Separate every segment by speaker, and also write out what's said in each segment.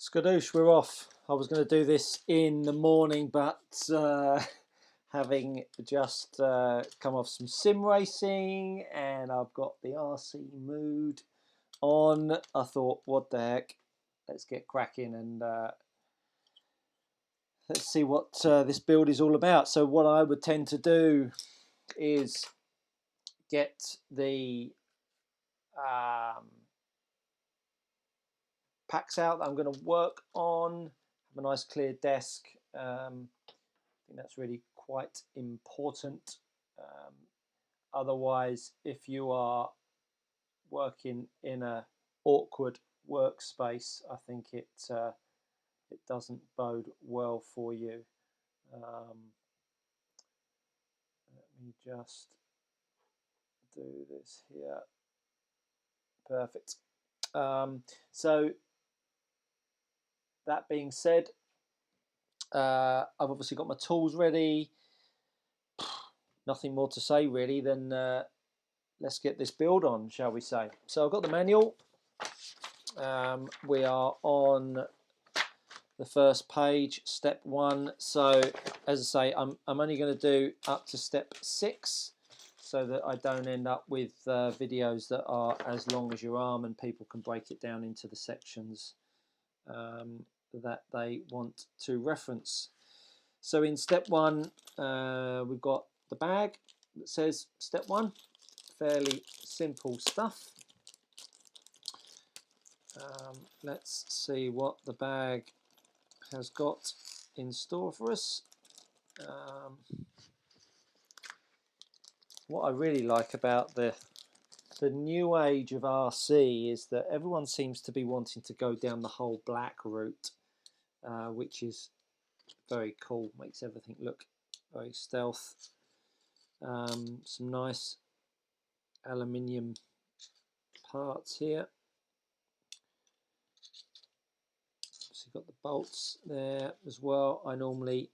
Speaker 1: Skadoosh, we're off. I was going to do this in the morning, but having just come off some sim racing and I've got the RC mood on, I thought, what the heck, let's get cracking and let's see what this build is all about. So what I would tend to do is get the packs out that I'm going to work on, have a nice clear desk. I think that's really quite important. Otherwise, if you are working in a awkward workspace, I think it doesn't bode well for you. Let me just do this here. Perfect. So that being said, I've obviously got my tools ready. Nothing more to say really than let's get this build on, shall we say. So I've got the manual. We are on the first page, step 1. So as I say, I'm only going to do up to step 6 so that I don't end up with videos that are as long as your arm and people can break it down into the sections that they want to reference. So in step 1, we've got the bag that says step 1. Fairly simple stuff. Let's see what the bag has got in store for us. What I really like about the new age of RC is that everyone seems to be wanting to go down the whole black route, which is very cool, makes everything look very stealth. Some nice aluminium parts here. So you've got the bolts there as well. I normally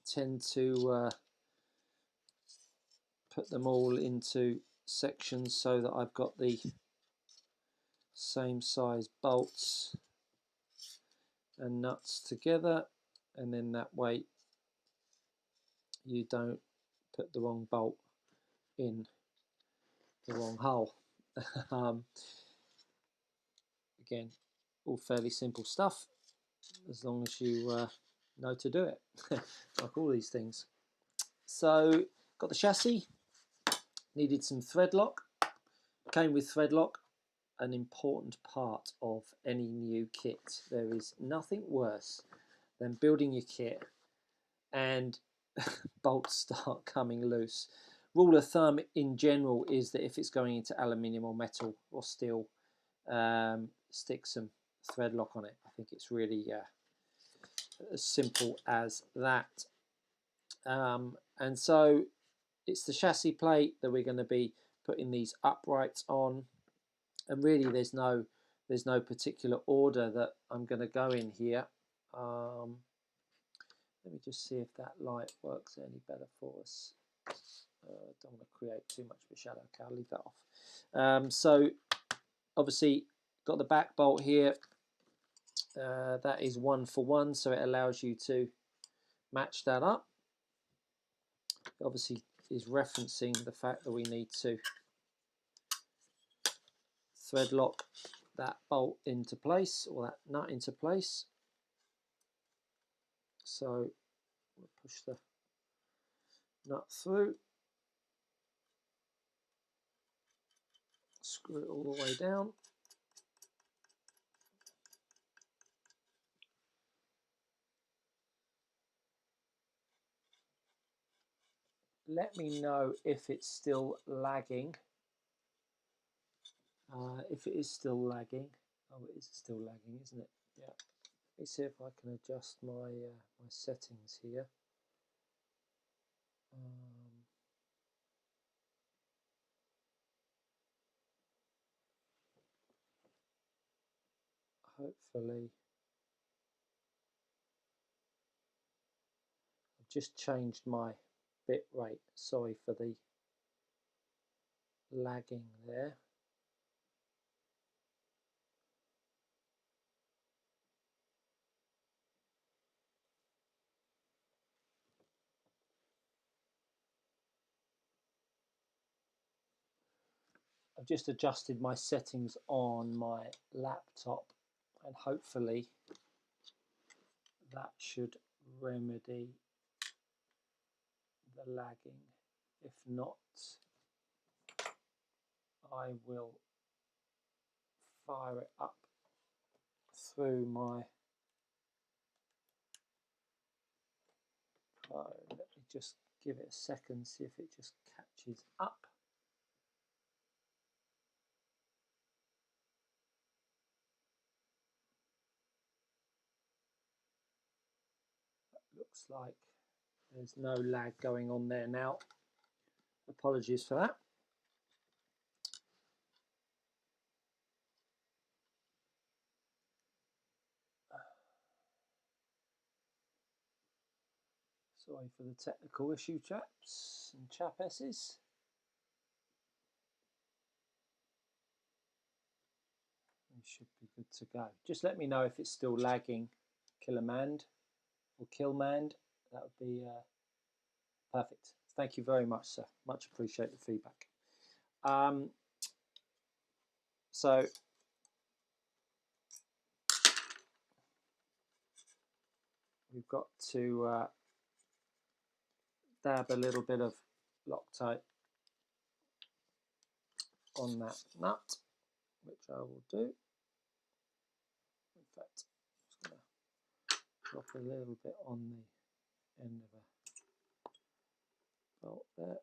Speaker 1: tend to put them all into sections so that I've got the same size bolts and nuts together, and then that way you don't put the wrong bolt in the wrong hole. Again, all fairly simple stuff as long as you know to do it, like all these things. So got the chassis, needed some thread lock, came with thread lock, an important part of any new kit. There is nothing worse than building your kit and bolts start coming loose. Rule of thumb in general is that if it's going into aluminium or metal or steel, stick some thread lock on it. I think it's really as simple as that. And so it's the chassis plate that we're going to be putting these uprights on, and really there's no particular order that I'm going to go in here. Let me just see if that light works any better for us. Don't want to create too much of a shadow. Okay, I'll leave that off. So obviously got the back bolt here. That is 1 for 1, so it allows you to match that up. It obviously is referencing the fact that we need to thread lock that bolt into place, or that nut into place. So we'll push the nut through, screw it all the way down. Let me know if it's still lagging. If it is still lagging, oh, it is still lagging, isn't it? Yeah. Let me see if I can adjust my my settings here. Hopefully, I've just changed my bit rate. Sorry for the lagging there. just adjusted my settings on my laptop, and hopefully that should remedy the lagging. If not, I will fire it up through my phone. Let me just give it a second, see if it just catches up. That looks like there's no lag going on there now. Apologies for that. Sorry for the technical issue, chaps and chapesses. We should be good to go. Just let me know if it's still lagging, Killermand or Killmand. That would be perfect. Thank you very much, sir. Much appreciate the feedback. So we've got to dab a little bit of Loctite on that nut, which I will do. In fact, I'm just going to drop a little bit on the end of a bolt there.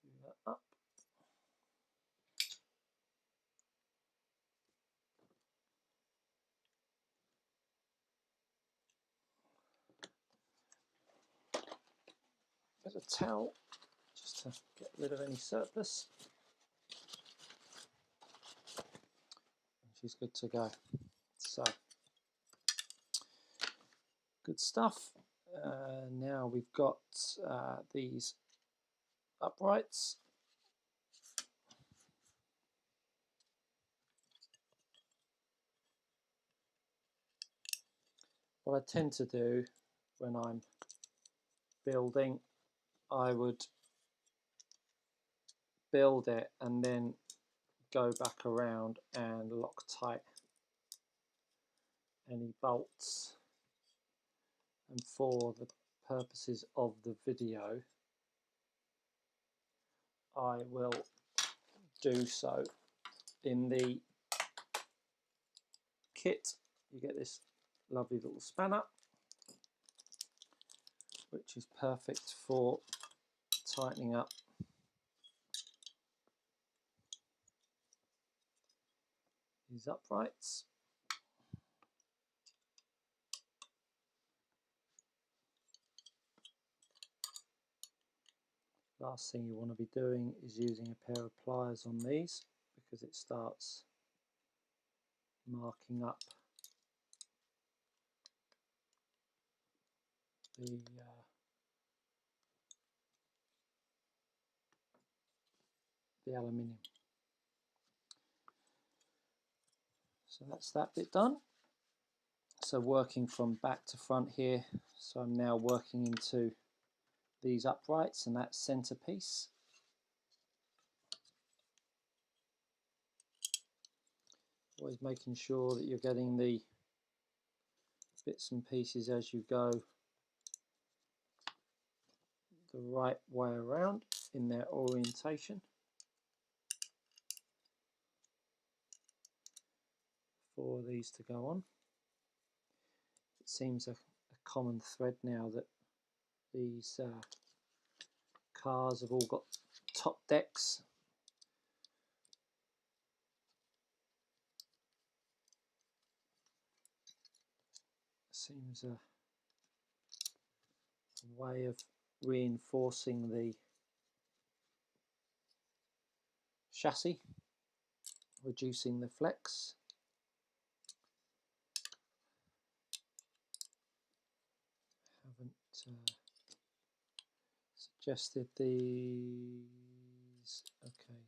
Speaker 1: Do that up. Bit of towel just to get rid of any surplus. And she's good to go. So, good stuff. Now we've got these uprights. What I tend to do when I'm building, I would build it and then go back around and lock tight any bolts. And for the purposes of the video, I will do so. In the kit, you get this lovely little spanner, which is perfect for tightening up these uprights. Last thing you want to be doing is using a pair of pliers on these, because it starts marking up the aluminium. So that's that bit done. So working from back to front here, so I'm now working into these uprights and that centerpiece. Always making sure that you're getting the bits and pieces as you go the right way around in their orientation. For these to go on. It seems a common thread now that these cars have all got top decks. Seems a way of reinforcing the chassis, reducing the flex. Haven't suggested these. Okay,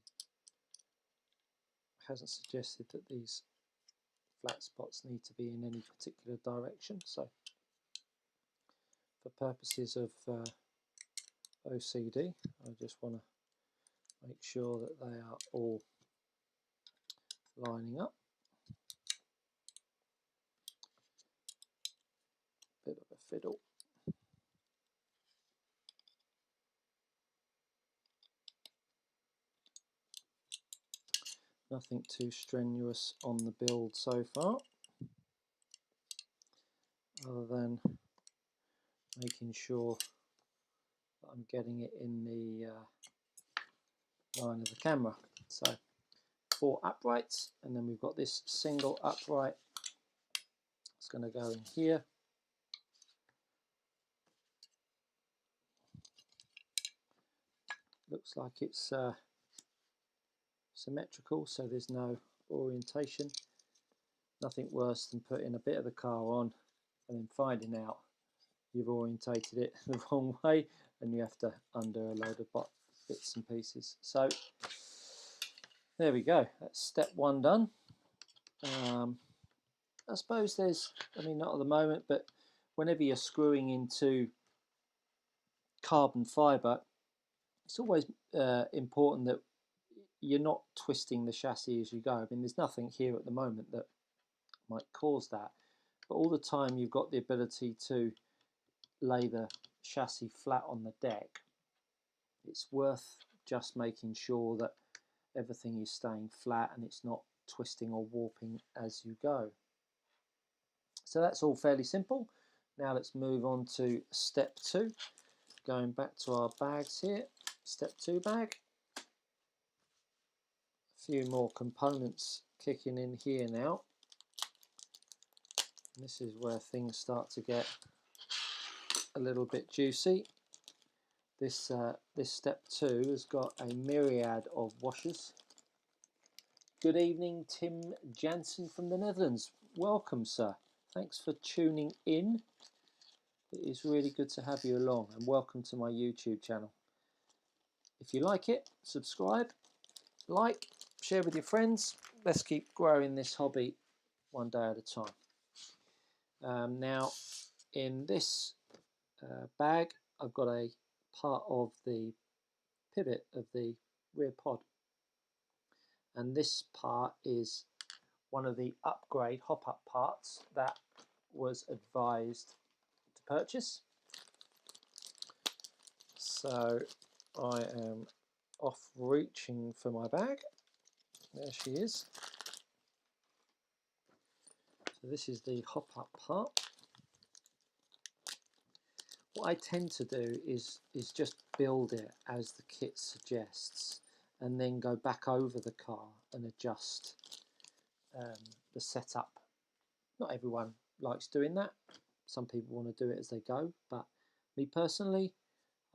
Speaker 1: hasn't suggested that these flat spots need to be in any particular direction. So, for purposes of OCD. I just want to make sure that they are all lining up. Bit of a fiddle. Nothing too strenuous on the build so far, other than making sure that I'm getting it in the line of the camera. So 4 uprights, and then we've got this single upright. It's going to go in here. Looks like it's symmetrical, so there's no orientation. Nothing worse than putting a bit of the car on and then finding out you've orientated it the wrong way and you have to undo a load of bits and pieces. So there we go, that's step 1 done. I suppose there's, I mean, not at the moment, but whenever you're screwing into carbon fibre, it's always important that you're not twisting the chassis as you go. I mean, there's nothing here at the moment that might cause that, but all the time you've got the ability to lay the chassis flat on the deck. It's worth just making sure that everything is staying flat and it's not twisting or warping as you go. So that's all fairly simple. Now let's move on to step 2. Going back to our bags here, step 2 bag. A few more components kicking in here now. And this is where things start to get a little bit juicy. This step 2 has got a myriad of washers. Good evening, Tim Jansen from the Netherlands. Welcome, sir. Thanks for tuning in. It is really good to have you along, and welcome to my YouTube channel. If you like it, subscribe, like, share with your friends. Let's keep growing this hobby one day at a time. Now, in this bag, I've got a part of the pivot of the rear pod, and this part is one of the upgrade hop-up parts that was advised to purchase. So I am off reaching for my bag. There she is. So this is the hop-up part. What I tend to do is just build it as the kit suggests, and then go back over the car and adjust the setup. Not everyone likes doing that. Some people want to do it as they go, but me personally,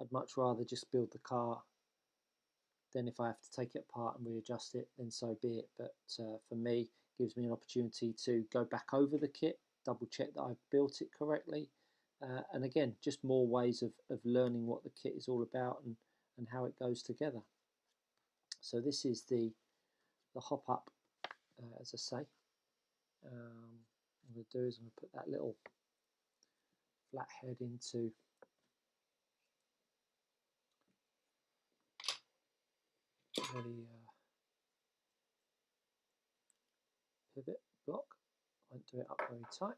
Speaker 1: I'd much rather just build the car. Then if I have to take it apart and readjust it, then so be it. But for me, it gives me an opportunity to go back over the kit, double check that I've built it correctly. And again, just more ways of learning what the kit is all about and how it goes together. So this is the hop-up, as I say. What I'm going to do is I'm going to put that little flat head into the pivot block. I won't do it up very tight.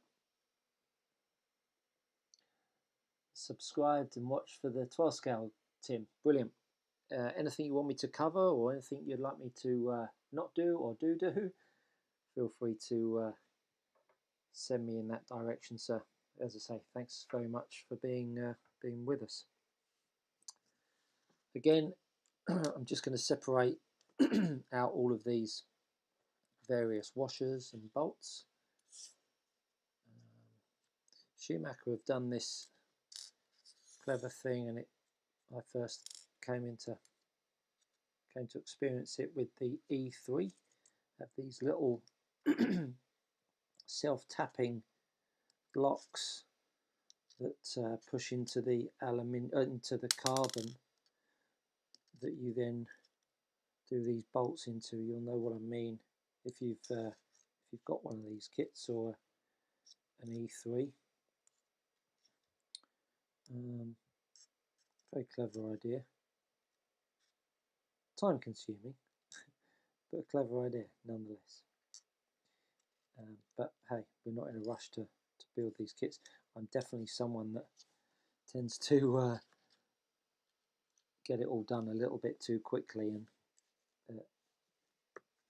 Speaker 1: Subscribed and watched for the 12 scale, Tim. Brilliant. Anything you want me to cover or anything you'd like me to not do or do, feel free to send me in that direction, sir. As I say, thanks very much for being with us. Again, I'm just going to separate out all of these various washers and bolts. Schumacher have done this clever thing, and I first came to experience it with the E3. Have these little self-tapping blocks that push into the into the carbon that you then do these bolts into. You'll know what I mean if you've got one of these kits or an E3. Very clever idea. Time consuming, but a clever idea nonetheless. But hey, we're not in a rush to build these kits. I'm definitely someone that tends to get it all done a little bit too quickly, and the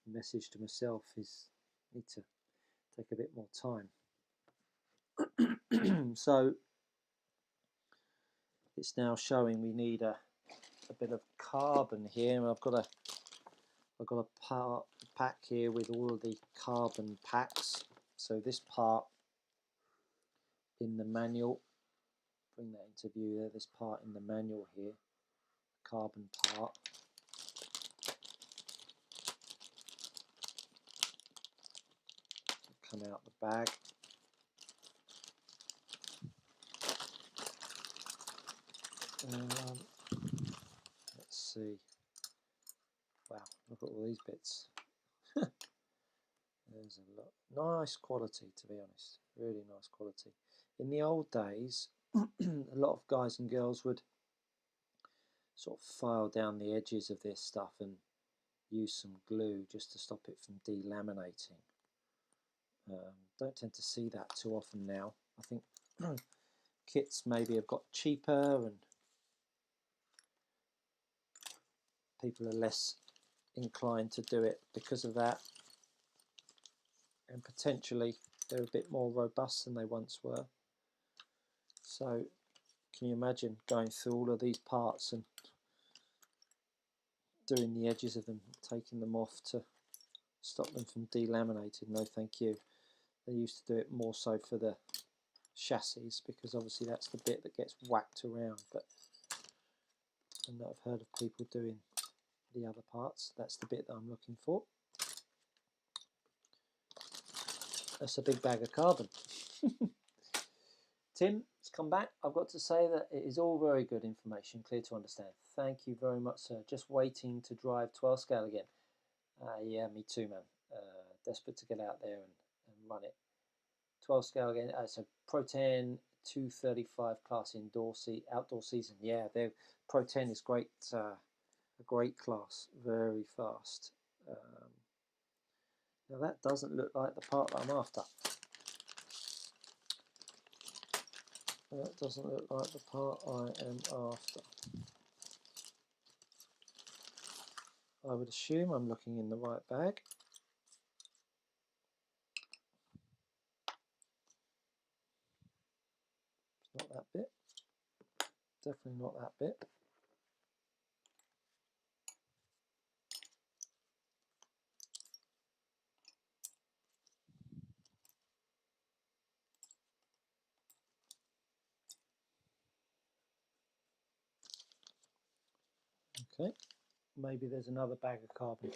Speaker 1: message to myself is need to take a bit more time. So it's now showing we need a bit of carbon here, and I've got a pack here with all of the carbon packs. So this part in the manual, bring that into view there, this part in the manual here, carbon part. Come out the bag. Let's see. Wow, look at all these bits. There's a lot. Nice quality, to be honest. Really nice quality. In the old days, a lot of guys and girls would sort of file down the edges of this stuff and use some glue just to stop it from delaminating. Don't tend to see that too often now. I think kits maybe have got cheaper and people are less inclined to do it because of that, and potentially they're a bit more robust than they once were. So can you imagine going through all of these parts and doing the edges of them, taking them off to stop them from delaminating? No thank you. They used to do it more so for the chassis, because obviously that's the bit that gets whacked around, but I've heard of people doing the other parts. That's the bit that I'm looking for. That's a big bag of carbon. Tim has come back. I've got to say that it is all very good information, clear to understand. Thank you very much, sir. Just waiting to drive 12 scale again. Yeah, me too, man. Desperate to get out there and run it. 12 scale again. It's a Pro 10 235 class outdoor season. Yeah, Pro 10 is great. A great class, very fast. Now that doesn't look like the part that I'm after. That doesn't look like the part I am after. I would assume I'm looking in the right bag. It's not that bit. Definitely not that bit. Okay, maybe there's another bag of carbon,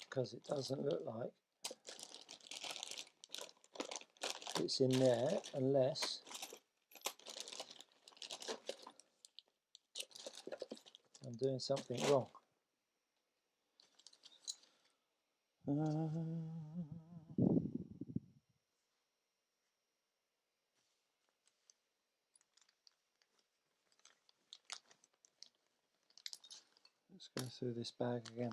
Speaker 1: because it doesn't look like it's in there unless I'm doing something wrong. Let's go through this bag again.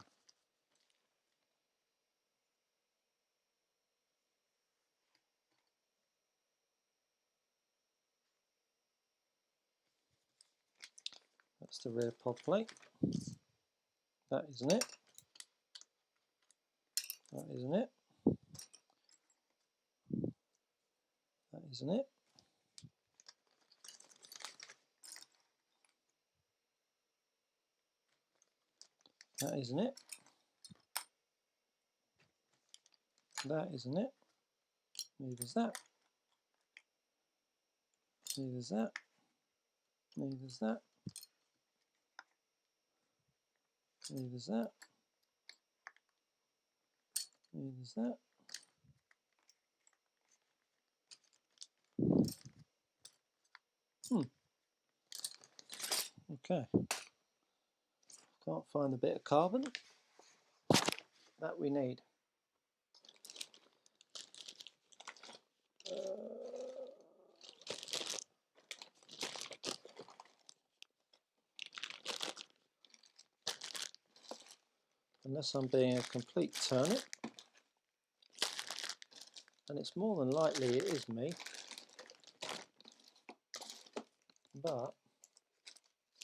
Speaker 1: That's the rear pod plate. That isn't it. That isn't it. That isn't it. That isn't it. That isn't it. Neither's that. Neither's that. Neither's that. Neither's that. Neither's that. Okay. Can't find the bit of carbon that we need. unless I'm being a complete turnip, and it's more than likely it is me, but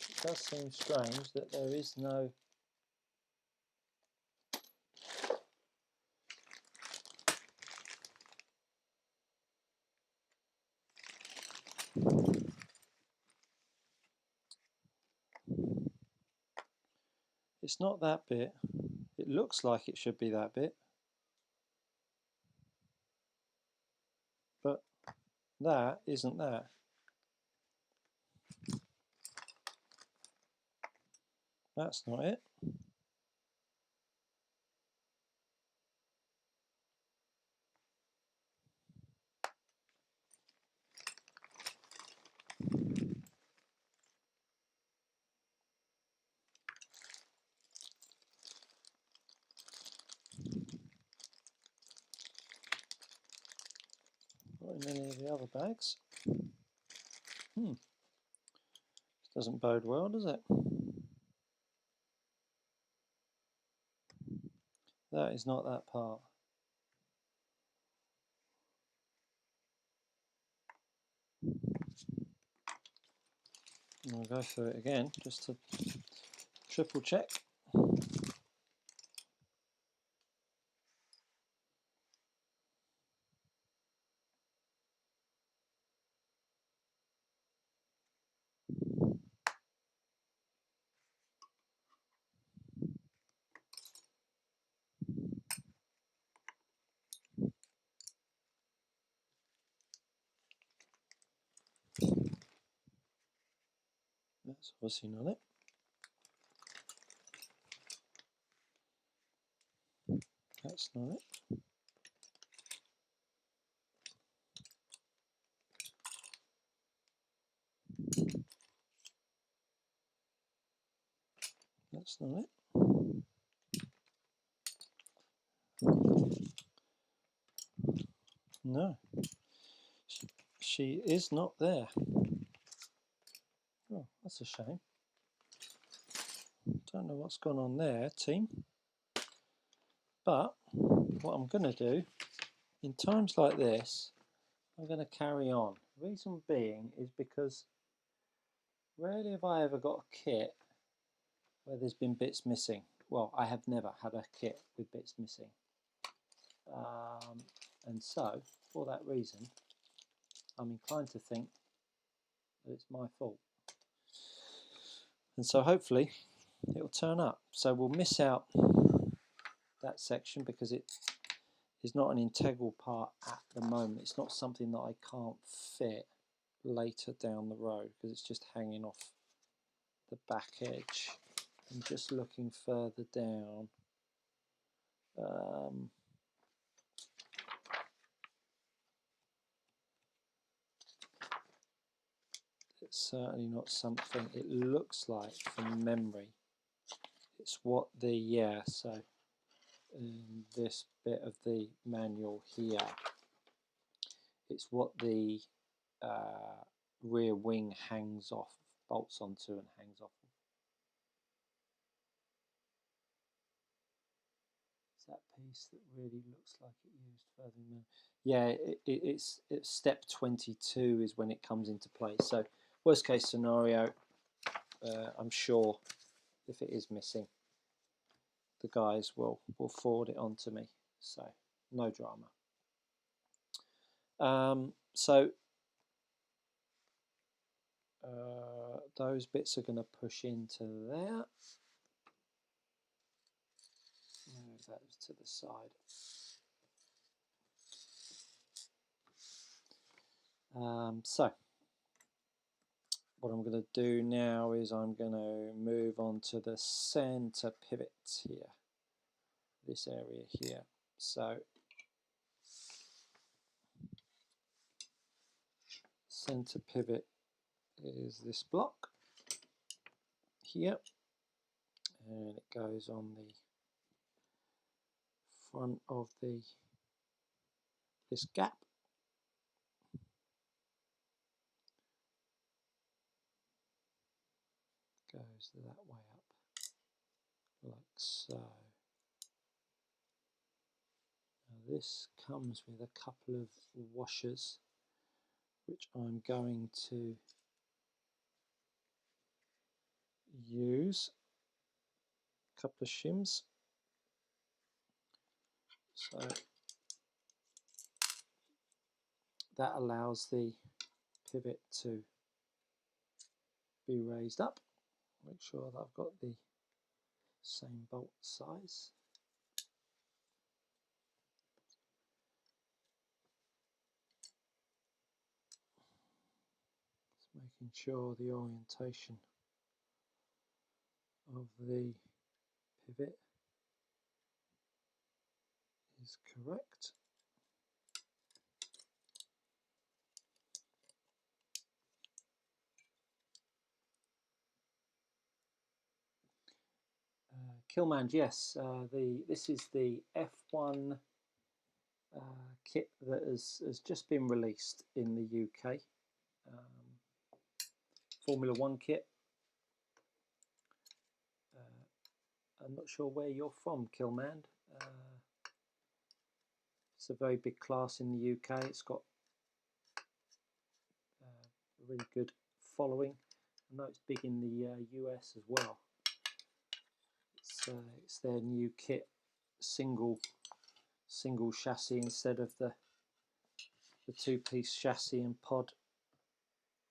Speaker 1: it does seem strange that there is no it's not that bit. It looks like it should be that bit, but that isn't that. That's not it. Not in any of the other bags. This doesn't bode well, does it? That is not that part. I'll go through it again just to triple check. That's obviously not it. That's not it. That's not it. No, she is not there. Oh, that's a shame. Don't know what's gone on there, team. But what I'm going to do, in times like this, I'm going to carry on. Reason being is because rarely have I ever got a kit where there's been bits missing. Well, I have never had a kit with bits missing. And so, for that reason, I'm inclined to think that it's my fault. And so hopefully it'll turn up. So we'll miss out that section because it is not an integral part at the moment. It's not something that I can't fit later down the road because it's just hanging off the back edge. I'm just looking further down. It's certainly not something it looks like from memory. It's what the, yeah, so in this bit of the manual here, it's what the rear wing hangs off, bolts onto and hangs off. It's that piece that really looks like it used further in. Yeah, it's step 22 is when it comes into play. So worst case scenario, I'm sure if it is missing, the guys will forward it on to me. So no drama. So those bits are going to push into there. Move those to the side. So what I'm going to do now is I'm going to move on to the center pivot here, this area here. So center pivot is this block here, and it goes on the front of this gap. Goes that way up, like so. this comes with a couple of washers which I'm going to use, a couple of shims. So that allows the pivot to be raised up. Make sure that I've got the same bolt size. Just making sure the orientation of the pivot is correct. Killman, yes, this is the F1 kit that has just been released in the UK. Formula One kit. I'm not sure where you're from, Killman. It's a very big class in the UK. It's got a really good following. I know it's big in the US as well. It's their new kit, single chassis instead of the two-piece chassis and pod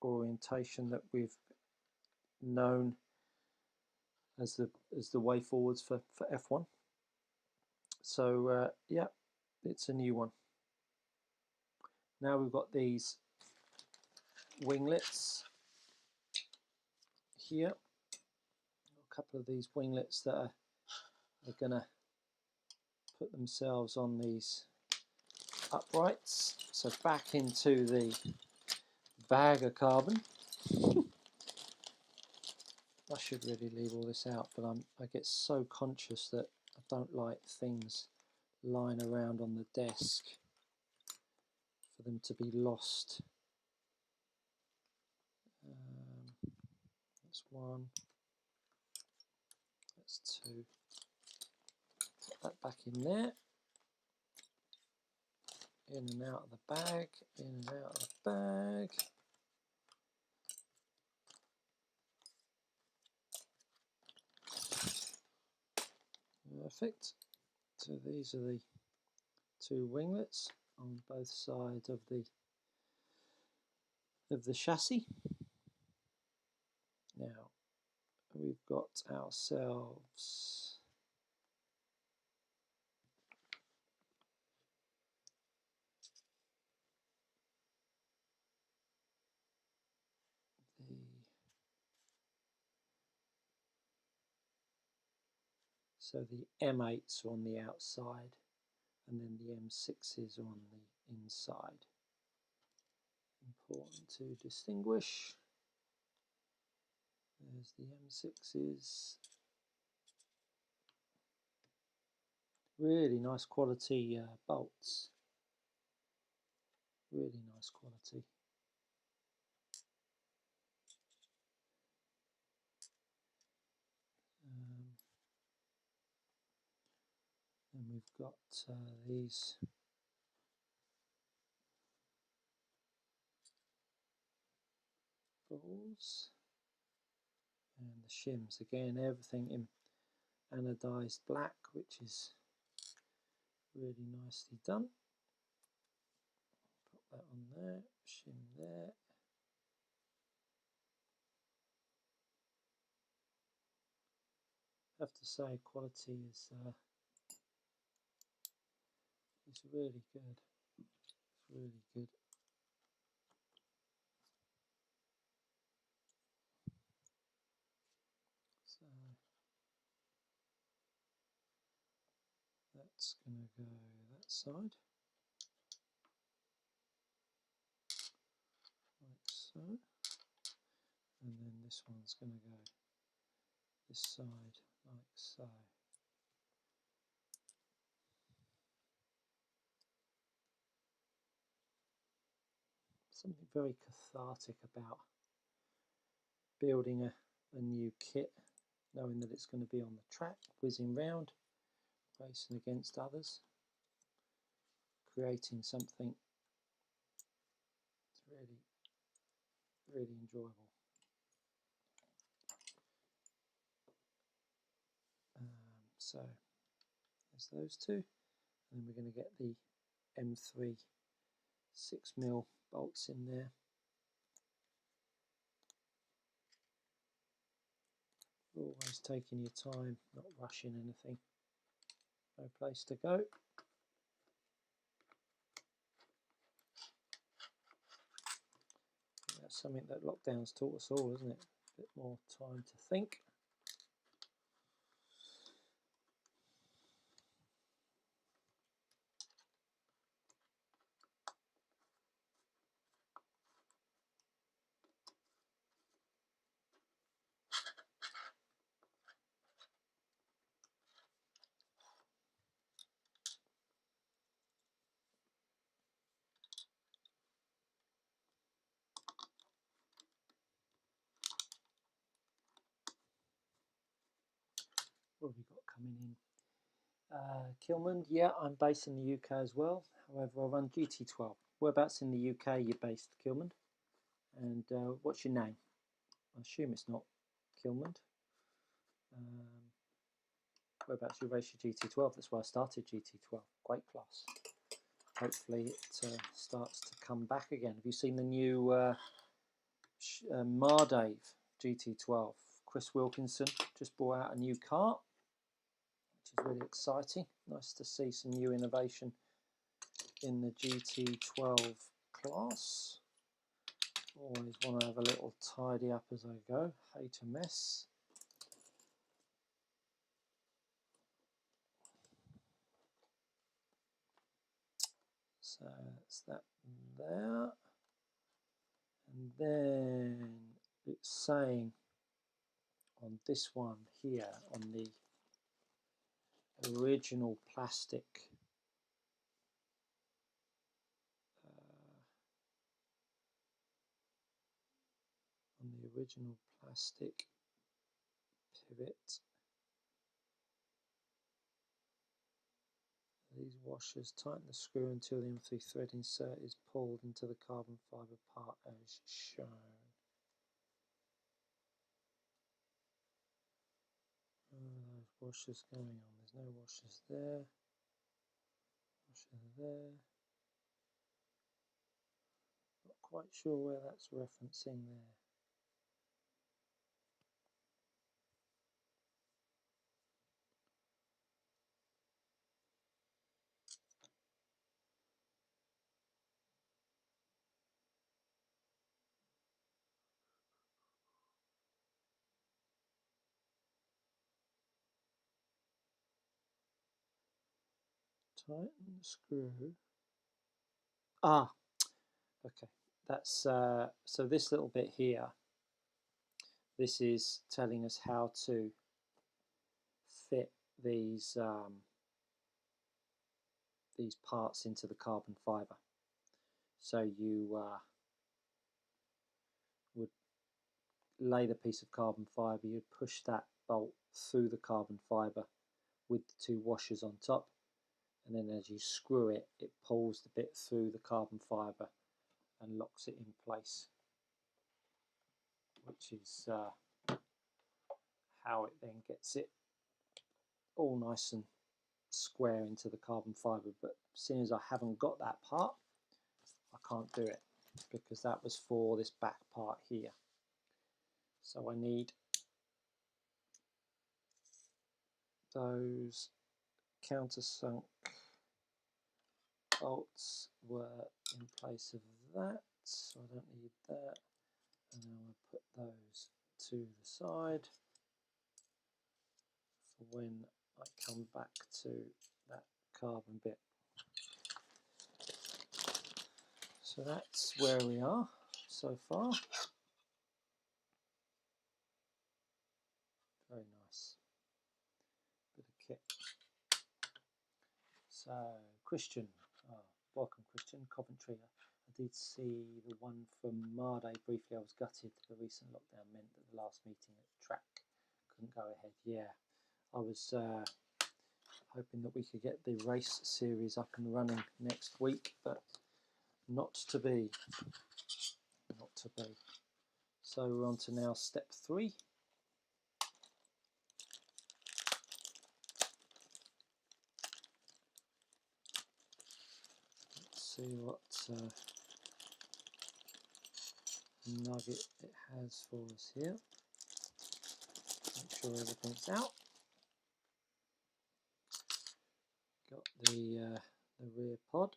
Speaker 1: orientation that we've known as the way forwards for F1. So yeah, it's a new one. Now we've got these winglets here. A couple of these winglets that are going to put themselves on these uprights. So back into the bag of carbon. I should really leave all this out, but I get so conscious that I don't like things lying around on the desk for them to be lost. That's one. That's two. Put that back in there. In and out of the bag. In and out of the bag. Perfect. So these are the two winglets on both sides of the chassis. Now we've got ourselves the M8s are on the outside, and then the M6s are on the inside. Important to distinguish. There's the M6s. Really nice quality bolts. Really nice quality. And we've got these balls and the shims. Again, everything in anodized black, which is really nicely done. Put that on there, shim there. I have to say, quality is really good. It's really good. So that's going to go that side, like so, and then this one's going to go this side, like so. Something very cathartic about building a new kit, knowing that it's going to be on the track, whizzing round, racing against others. creating something really, really enjoyable. So there's those two, and then we're going to get the M3 6mm bolts in there. Always taking your time, not rushing anything. No place to go. That's something that lockdown's taught us all, isn't it? A bit more time to think. What have we got coming in? Kilman, yeah, I'm based in the UK as well. However, I run GT12. Whereabouts in the UK you're based, Kilman? And what's your name? I assume it's not Kilman. Whereabouts you race your GT12? That's why I started GT12. Great class. Hopefully it starts to come back again. Have you seen the new Mardave GT12? Chris Wilkinson just brought out a new car, which is really exciting. Nice to see some new innovation in the GT12 class. Always want to have a little tidy up as I go. Hate a mess. So that's that there. And then it's saying on this one here, on the original plastic pivot, these washers tighten the screw until the M3 thread insert is pulled into the carbon fibre part as shown. Those washers going on, there's no washers there, washer there, not quite sure where that's referencing there. Tighten the screw. Ah, okay. That's so this little bit here. This is telling us how to fit these parts into the carbon fibre. So you would lay the piece of carbon fibre. You'd push that bolt through the carbon fibre with the two washers on top, and then as you screw it, it pulls the bit through the carbon fibre and locks it in place, which is how it then gets it all nice and square into the carbon fibre. But seeing as I haven't got that part, I can't do it because that was for this back part here. So I need those countersunk bolts were in place of that, so I don't need that. And then I'll put those to the side for when I come back to that carbon bit. So that's where we are so far. Very nice bit of kit. So Christian, welcome Christian, Coventry. I did see the one from Marday briefly. I was gutted. The recent lockdown meant that the last meeting at the track couldn't go ahead. Yeah, I was hoping that we could get the race series up and running next week, but not to be. Not to be. So we're on to now step 3. Let's see what nugget it has for us here. Make sure everything's out. Got the rear pod.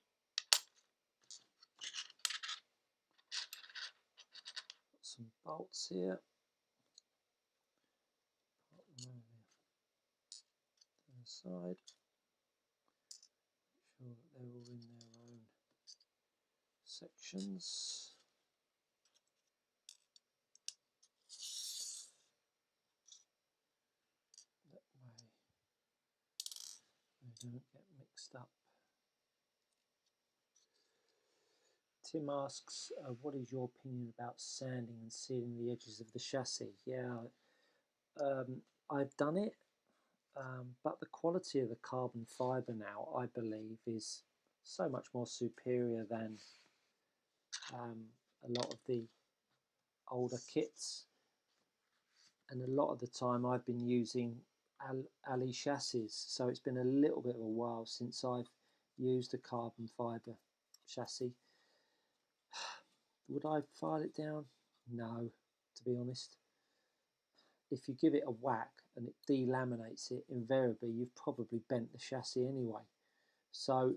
Speaker 1: Got some bolts here. Put them over the side. Make sure that they're all in their own sections. That way they don't get mixed up. Tim asks, what is your opinion about sanding and sealing the edges of the chassis? Yeah, I've done it, but the quality of the carbon fibre now, I believe, is so much more superior than a lot of the older kits. And a lot of the time I've been using Ali chassis, so it's been a little bit of a while since I've used a carbon fibre chassis. Would I file it down? No, to be honest. If you give it a whack and it delaminates it, invariably you've probably bent the chassis anyway. So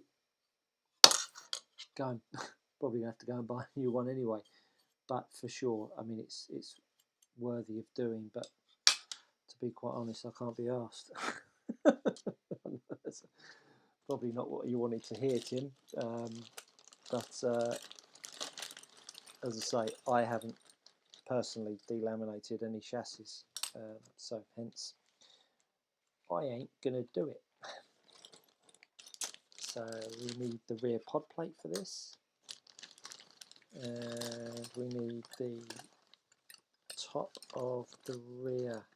Speaker 1: probably gonna have to go and buy a new one anyway. But for sure, I mean, it's worthy of doing. But to be quite honest, I can't be asked. That's probably not what you wanted to hear, Tim. But as I say, I haven't personally delaminated any chassis, so hence I ain't gonna do it. So we need the rear pod plate for this, and we need the top of the rear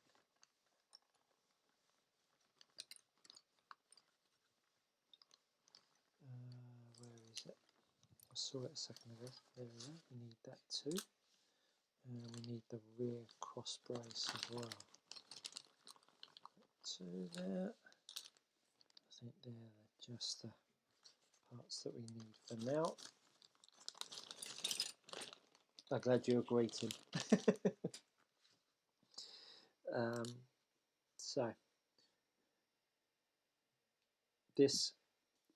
Speaker 1: where is it? I saw it a second ago. There we go. We need that too, and we need the rear cross brace as well. Two there. I think they're just the parts that we need for now. I'm glad you agree, Tim. So this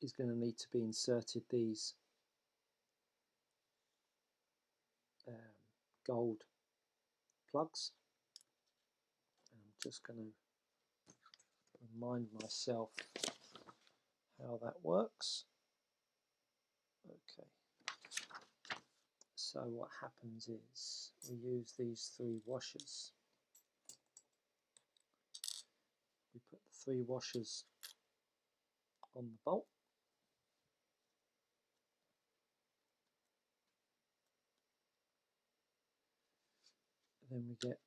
Speaker 1: is going to need to be inserted, these gold plugs. I'm just going to remind myself how that works. Okay. So what happens is we use these 3 washers. We put the 3 washers on the bolt. Then we get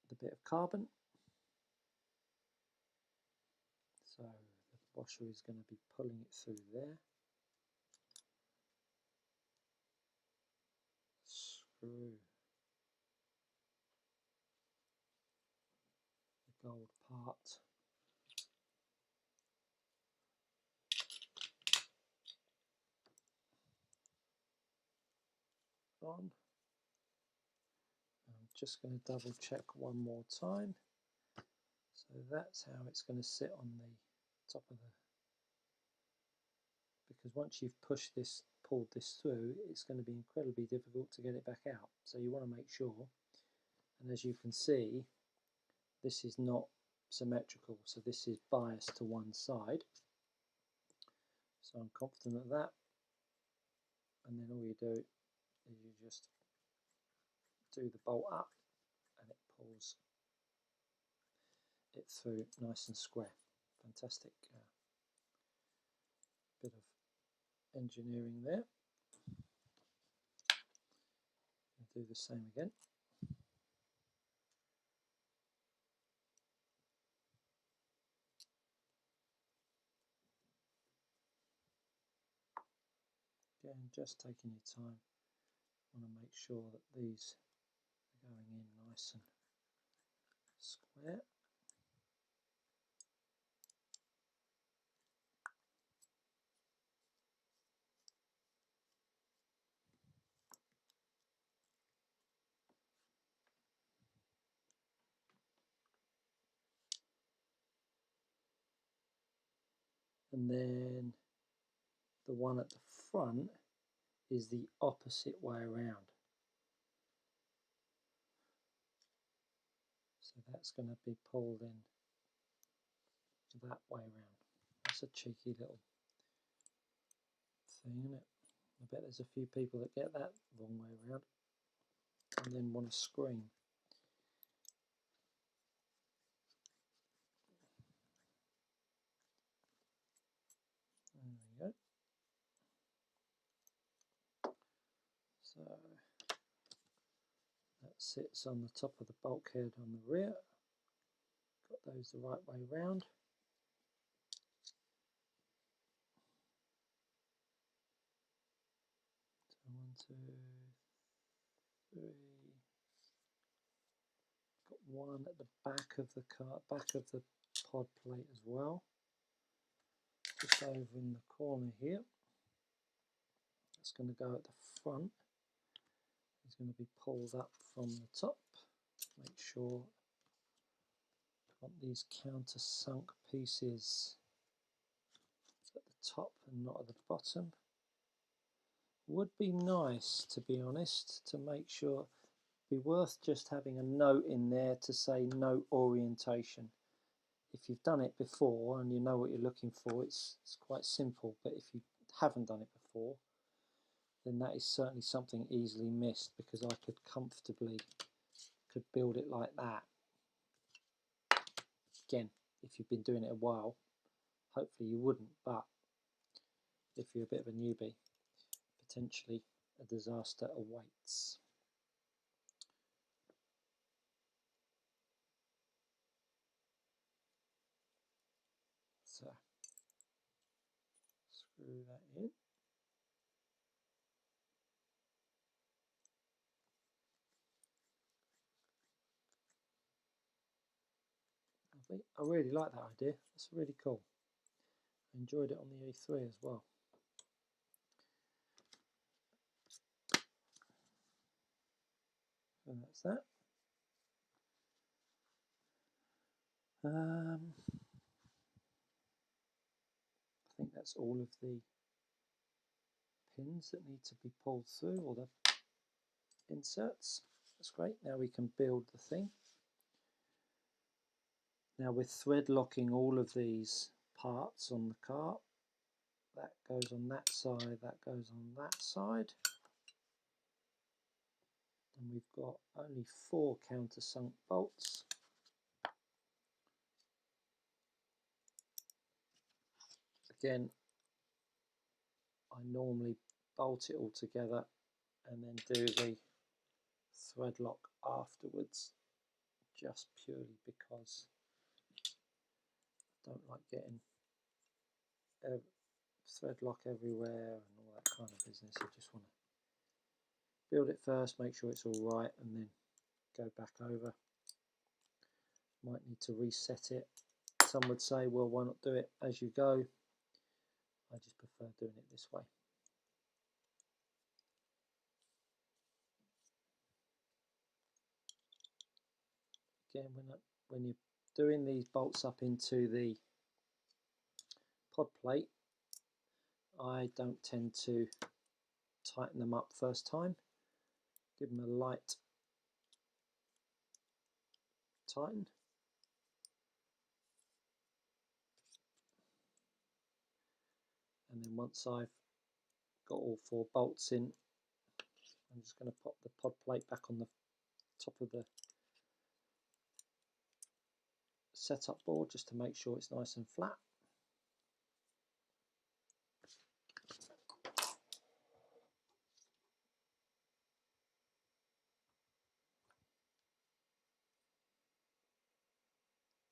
Speaker 1: the bit of carbon. So the washer is going to be pulling it through there. Screw the gold part on. I'm just going to double check one more time. So that's how it's going to sit on the top of the, because once you've pushed this, pulled this through, it's going to be incredibly difficult to get it back out. So you want to make sure, and as you can see, this is not symmetrical, so this is biased to one side. So I'm confident of that. And then all you do is you just do the bolt up and it pulls it through nice and square. Fantastic bit of engineering there. I'll do the same again. Again, just taking your time. Want to make sure that these are going in nice and square. And then the one at the front is the opposite way around. So that's going to be pulled in that way around. That's a cheeky little thing, isn't it? I bet there's a few people that get that wrong way around and then want to scream. There we go. So that sits on the top of the bulkhead on the rear. Got those the right way round. So 1, 2, 3. Got one at the back of the car, back of the pod plate as well. Just over in the corner here. That's going to go at the front. It's going to be pulled up from the top. Make sure got these countersunk pieces at the top and not at the bottom. Would be nice, to be honest, to make sure. Be worth just having a note in there to say note orientation. If you've done it before and you know what you're looking for, it's quite simple. But if you haven't done it before, then that is certainly something easily missed, because I could comfortably build it like that. Again, if you've been doing it a while, hopefully you wouldn't, but if you're a bit of a newbie, potentially a disaster awaits. So screw that in. I really like that idea. That's really cool. I enjoyed it on the E3 as well. So that's that. I think that's all of the pins that need to be pulled through, or the inserts. That's great. Now we can build the thing. Now we're thread locking all of these parts on the car. That goes on that side, that goes on that side. And we've got only 4 countersunk bolts. Again, I normally bolt it all together and then do the thread lock afterwards, just purely because I don't like getting thread lock everywhere and all that kind of business. I just want to build it first, make sure it's all right, and then go back over. Might need to reset it. Some would say, well, why not do it as you go? I just prefer doing it this way. Again, when you're doing these bolts up into the pod plate, I don't tend to tighten them up first time. Give them a light tighten. And then once I've got all 4 bolts in, I'm just going to pop the pod plate back on the top of the setup board just to make sure it's nice and flat.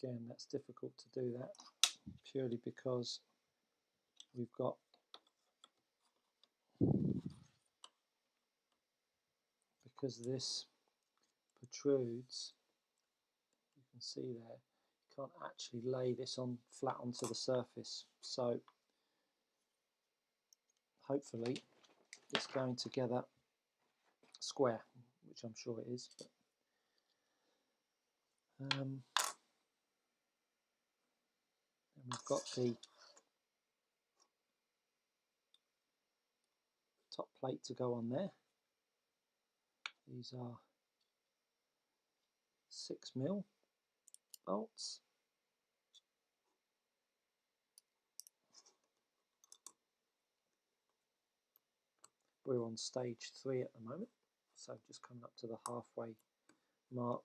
Speaker 1: Again, that's difficult to do that purely because we've got because this protrudes, you can see there, you can't actually lay this on flat onto the surface. So hopefully it's going together square, which I'm sure it is. But, and we've got the top plate to go on there. These are 6mm bolts. We're on stage 3 at the moment, so just coming up to the halfway mark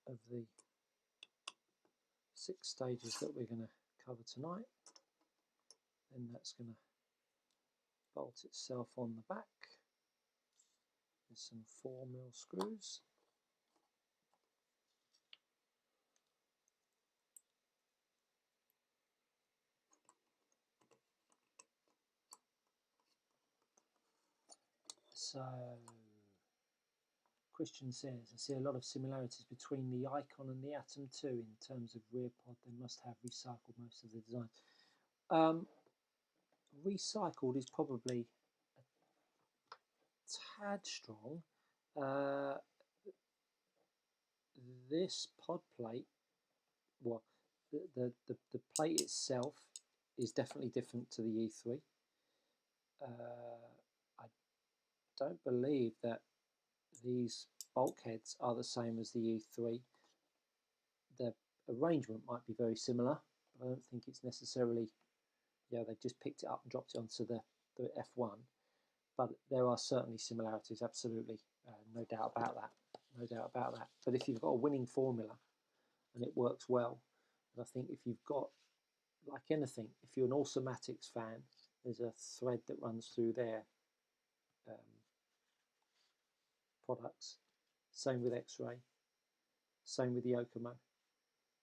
Speaker 1: of the 6 stages that we're going to cover tonight. Then that's going to bolt itself on the back with some 4mm screws. So Christian says, I see a lot of similarities between the Icon and the Atom 2 in terms of rear pod. They must have recycled most of the design. Recycled is probably a tad strong. This pod plate, well, the plate itself is definitely different to the E3. I don't believe that these bulkheads are the same as the E3. The arrangement might be very similar, but I don't think it's necessarily, yeah, they've just picked it up and dropped it onto the F1. But there are certainly similarities, absolutely, no doubt about that, no doubt about that. But if you've got a winning formula and it works well, and I think if you've got, like anything, if you're an Automatics fan, there's a thread that runs through their products. Same with X-Ray, same with the Yokomo.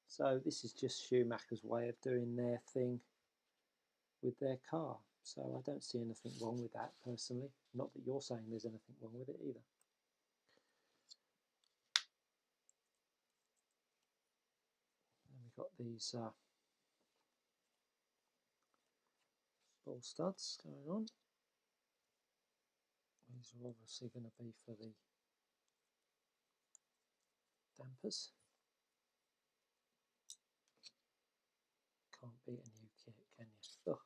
Speaker 1: So this is just Schumacher's way of doing their thing with their car. So I don't see anything wrong with that personally. Not that you're saying there's anything wrong with it either. And we've got these ball studs going on. These are obviously going to be for the dampers. Can't beat a new kit, can you? Ugh.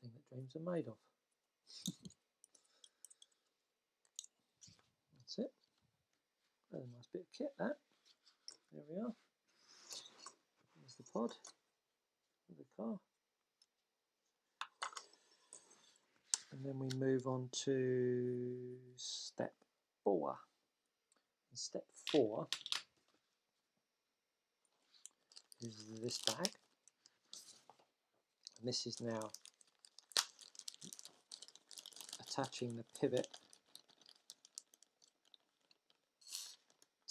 Speaker 1: Thing that dreams are made of. That's it. A nice bit of kit, that. There we are. There's the pod of the car. And then we move on to step 4. And step 4 is this bag. And this is now attaching the pivot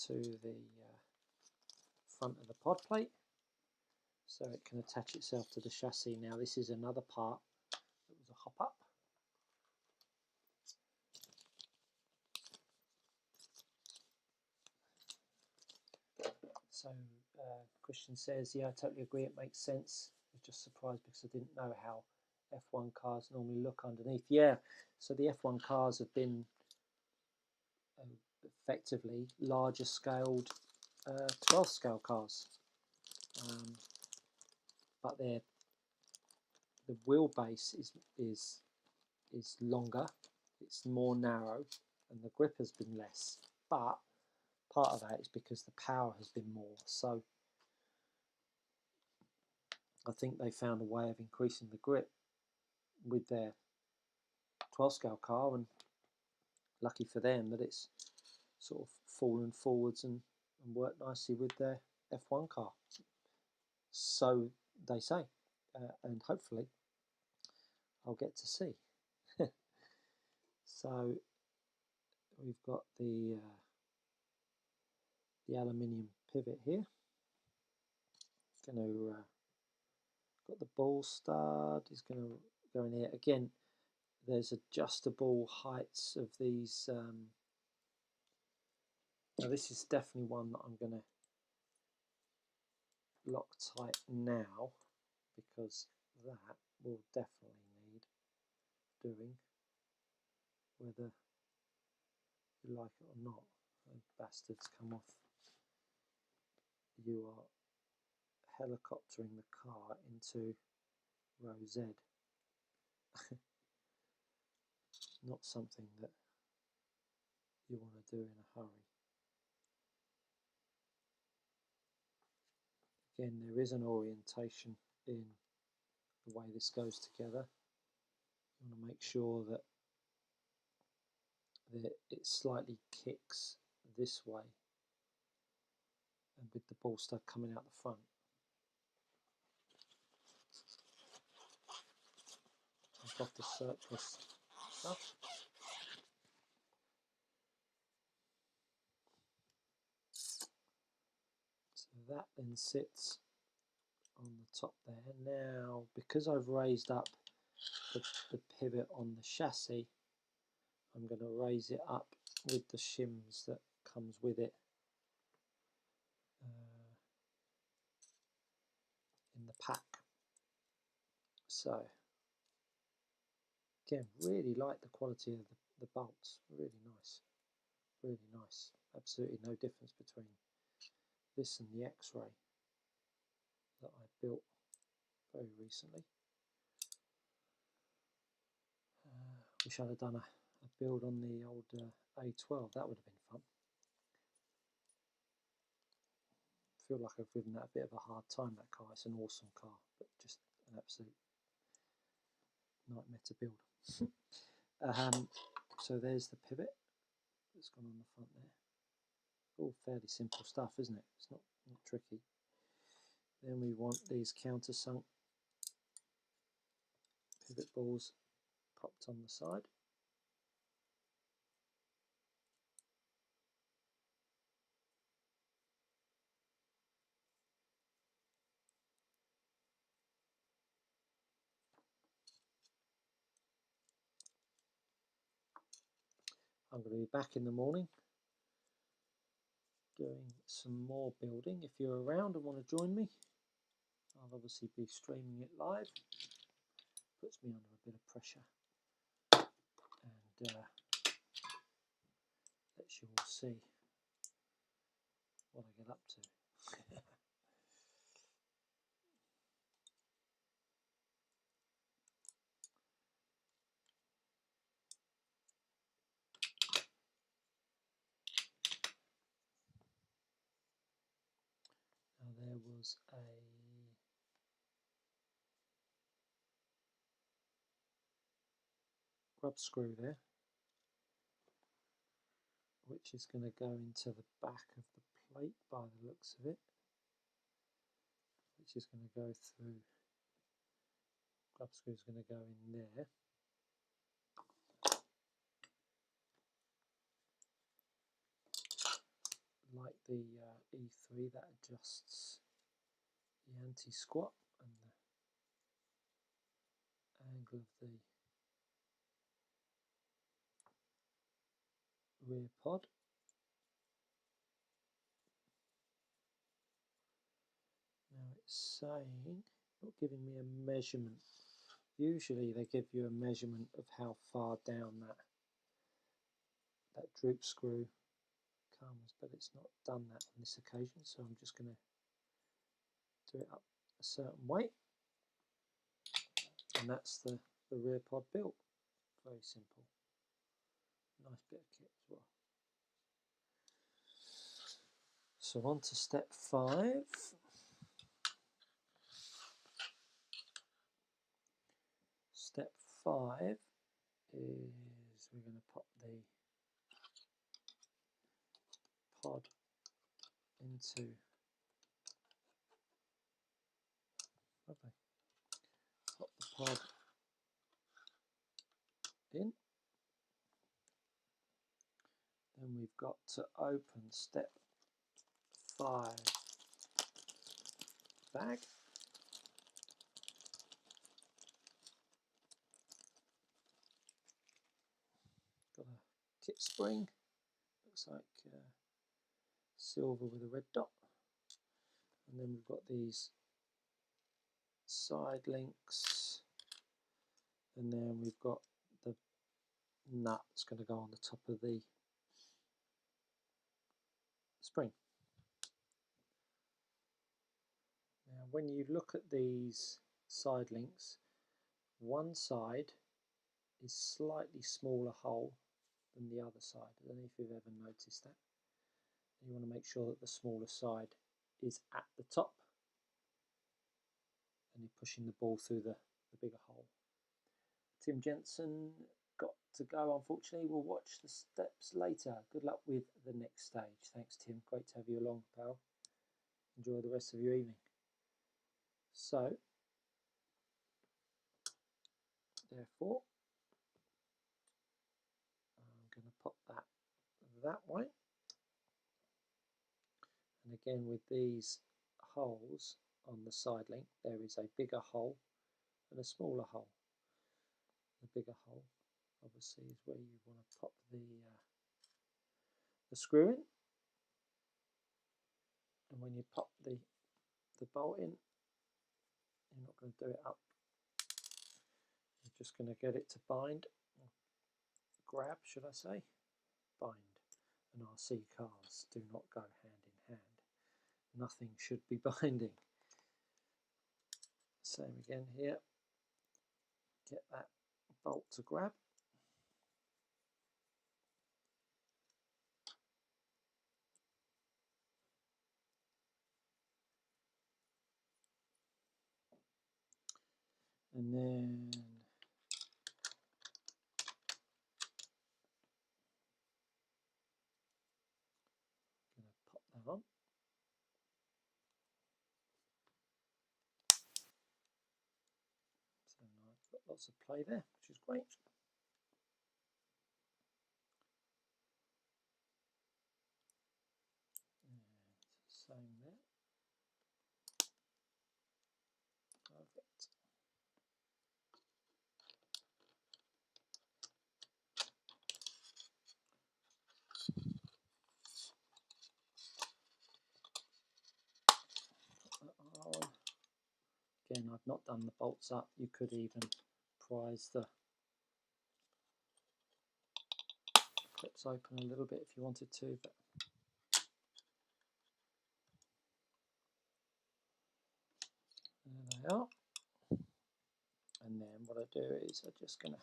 Speaker 1: to the front of the pod plate so it can attach itself to the chassis. Now this is another part that was a hop up. So Christian says, yeah, I totally agree, it makes sense. I was just surprised because I didn't know how F1 cars normally look underneath. Yeah, so the F1 cars have been effectively larger scaled 12 scale cars, but the wheelbase is longer, it's more narrow, and the grip has been less. But part of that is because the power has been more. So I think they found a way of increasing the grip with their 12 scale car, and lucky for them that it's sort of fallen forwards and worked nicely with their F1 car. So they say, and hopefully I'll get to see. So we've got the aluminium pivot here. Going to got the ball stud is going to go in here again. There's adjustable heights of these Now this is definitely one that I'm going to lock tight now, because that will definitely need doing, whether you like it or not. Those bastards come off. You are helicoptering the car into row Z. Not something that you want to do in a hurry. Again, there is an orientation in the way this goes together. You want to make sure that it slightly kicks this way, and with the ball stud coming out the front. I've got the surplus stuff. So that then sits on the top there. Now, because I've raised up the pivot on the chassis, I'm going to raise it up with the shims that comes with it in the pack. So again, really like the quality of the bolts. Really nice, really nice. Absolutely no difference between this and the X-Ray that I built very recently. Wish I'd have done a build on the old A12. That would have been fun. Feel like I've given that a bit of a hard time, that car. It's an awesome car, but just an absolute nightmare to build. So there's the pivot that's gone on the front there. All fairly simple stuff, isn't it? It's not tricky. Then we want these countersunk pivot balls popped on the side. I'm going to be back in the morning doing some more building. If you're around and want to join me, I'll obviously be streaming it live. Puts me under a bit of pressure and lets you all see what I get up to. Now there was a grub screw there, which is going to go into the back of the plate by the looks of it, which is going to go through. Grub screw is going to go in there. Like the E3 that adjusts the anti-squat and the angle of the rear pod. Now it's saying, not giving me a measurement. Usually they give you a measurement of how far down that droop screw comes, but it's not done that on this occasion, so I'm just going to do it up a certain way, and that's the rear pod built. Very simple. Nice bit of kit as well. So on to step 5. Step 5 is we're going to pop the pod into, lovely, pop the pod in. Then we've got to open step 5 bag. Got a kit spring, looks like silver with a red dot. And then we've got these side links, and then we've got the nut that's going to go on the top of the spring. Now when you look at these side links, one side is slightly smaller hole than the other side. I don't know if you've ever noticed that. You want to make sure that the smaller side is at the top and you're pushing the ball through the bigger hole. Tim Jensen got to go, unfortunately. We'll watch the steps later. Good luck with the next stage. Thanks, Tim. Great to have you along, pal. Enjoy the rest of your evening. So, therefore, I'm going to pop that way. And again, with these holes on the side link, there is a bigger hole and a smaller hole. The bigger hole, obviously, is where you want to pop the screw in. And when you pop the bolt in, you're not going to do it up. You're just going to get it to bind, or grab, should I say, bind. And RC cars do not go hand in hand. Nothing should be binding. Same again here. Get that bolt to grab. And then I'm going to pop that on. So now I've got lots of play there, which is great. And same there. Perfect. Again, I've not done the bolts up. You could even prise the clips open a little bit if you wanted to, but there they are. And then what I do is I'm just going to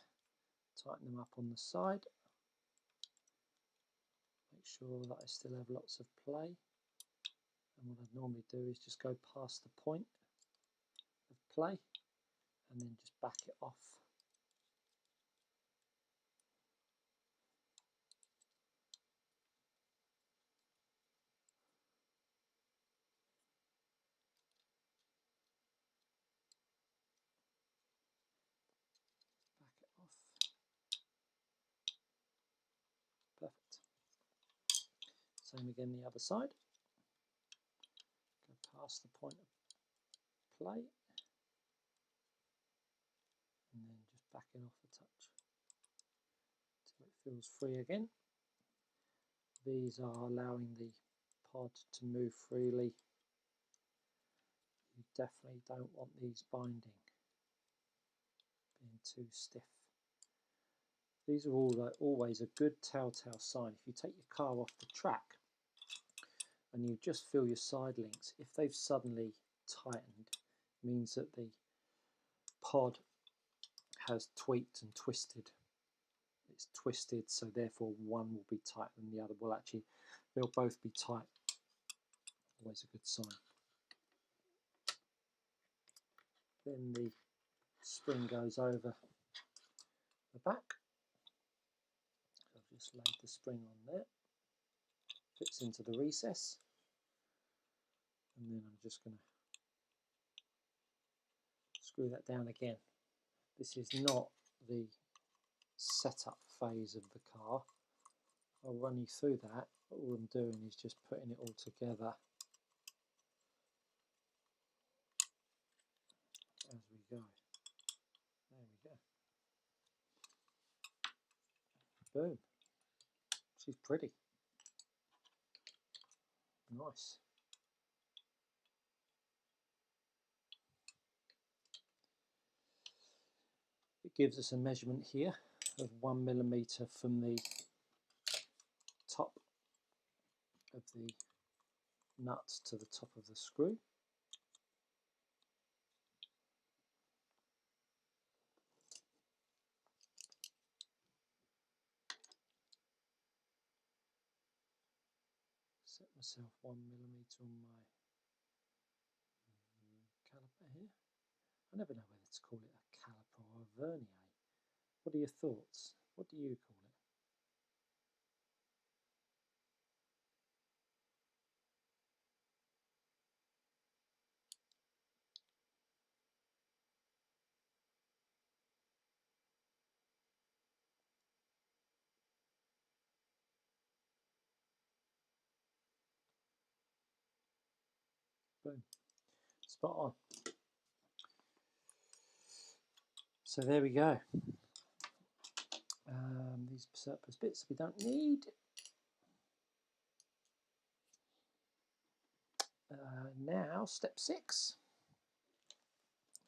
Speaker 1: tighten them up on the side. Make sure that I still have lots of play. And what I'd normally do is just go past the point of play and then just back it off. Back it off. Perfect. Same again the other side. Go past the point of play and then just back it off a touch until it feels free again. These are allowing the pod to move freely. You definitely don't want these binding, being too stiff. These are always a good telltale sign. If you take your car off the track and you just feel your side links, if they've suddenly tightened, it means that the pod has tweaked and twisted. It's twisted, so therefore one will be tight and the other will actually, they'll both be tight. Always a good sign. Then the spring goes over the back. I've just laid the spring on there. Fits into the recess. And then I'm just going to screw that down again. This is not the setup phase of the car. I'll run you through that. All I'm doing is just putting it all together as we go. There we go. Boom. She's pretty. Nice. It gives us a measurement here of 1 millimeter from the top of the nut to the top of the screw. Set myself 1 millimeter on my caliper here. I never know whether to call it a caliper or a vernier. What are your thoughts? What do you call it? Boom. Spot on. So there we go. These surplus bits we don't need. Now, step 6.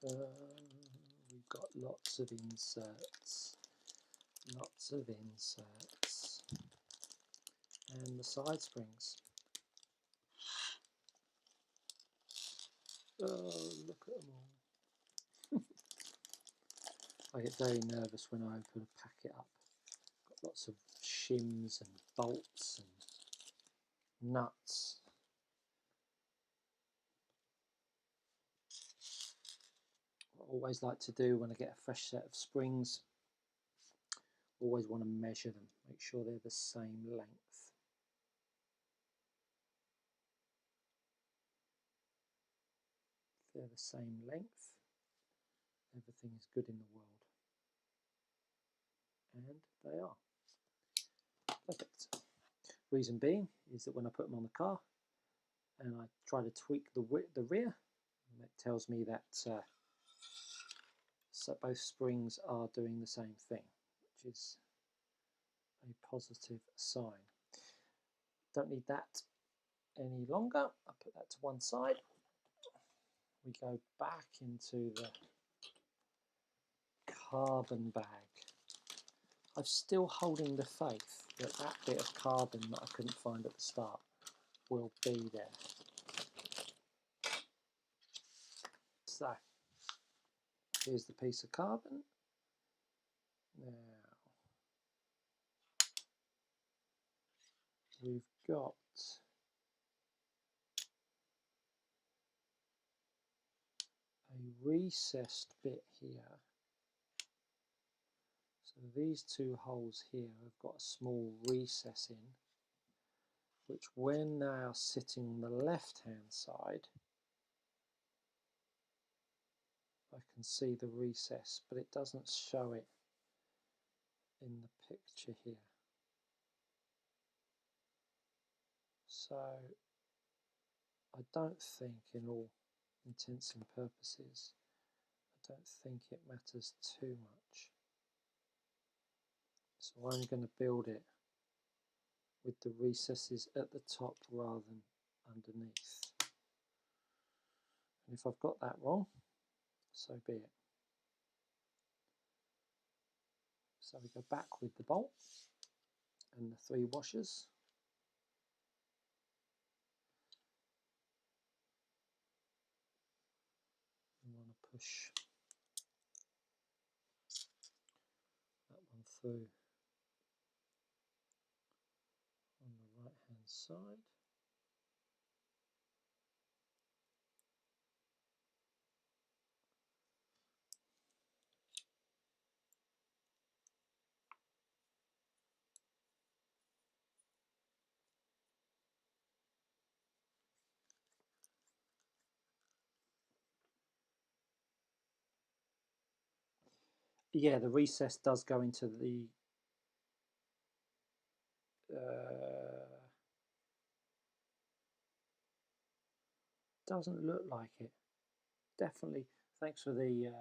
Speaker 1: We've got lots of inserts. And the side springs. Oh, look at them all. I get very nervous when I open a packet up. Got lots of shims and bolts and nuts. What I always like to do when I get a fresh set of springs, always want to measure them, make sure they're the same length. If they're the same length, everything is good in the world. And they are. Perfect. Reason being is that when I put them on the car and I try to tweak the rear, it tells me that so both springs are doing the same thing, which is a positive sign. Don't need that any longer. I'll put that to one side. We go back into the carbon bag. I'm still holding the faith that that bit of carbon that I couldn't find at the start will be there. So, here's the piece of carbon. Now, we've got a recessed bit here. So these two holes here have got a small recess in, which when they are sitting on the left hand side, I can see the recess, but it doesn't show it in the picture here. So I don't think, in all intents and purposes, I don't think it matters too much. So I'm going to build it with the recesses at the top rather than underneath. And if I've got that wrong, so be it. So we go back with the bolt and the 3 washers. We want to push that one through on the right hand side. Yeah, the recess does go into the doesn't look like it. Definitely, thanks for the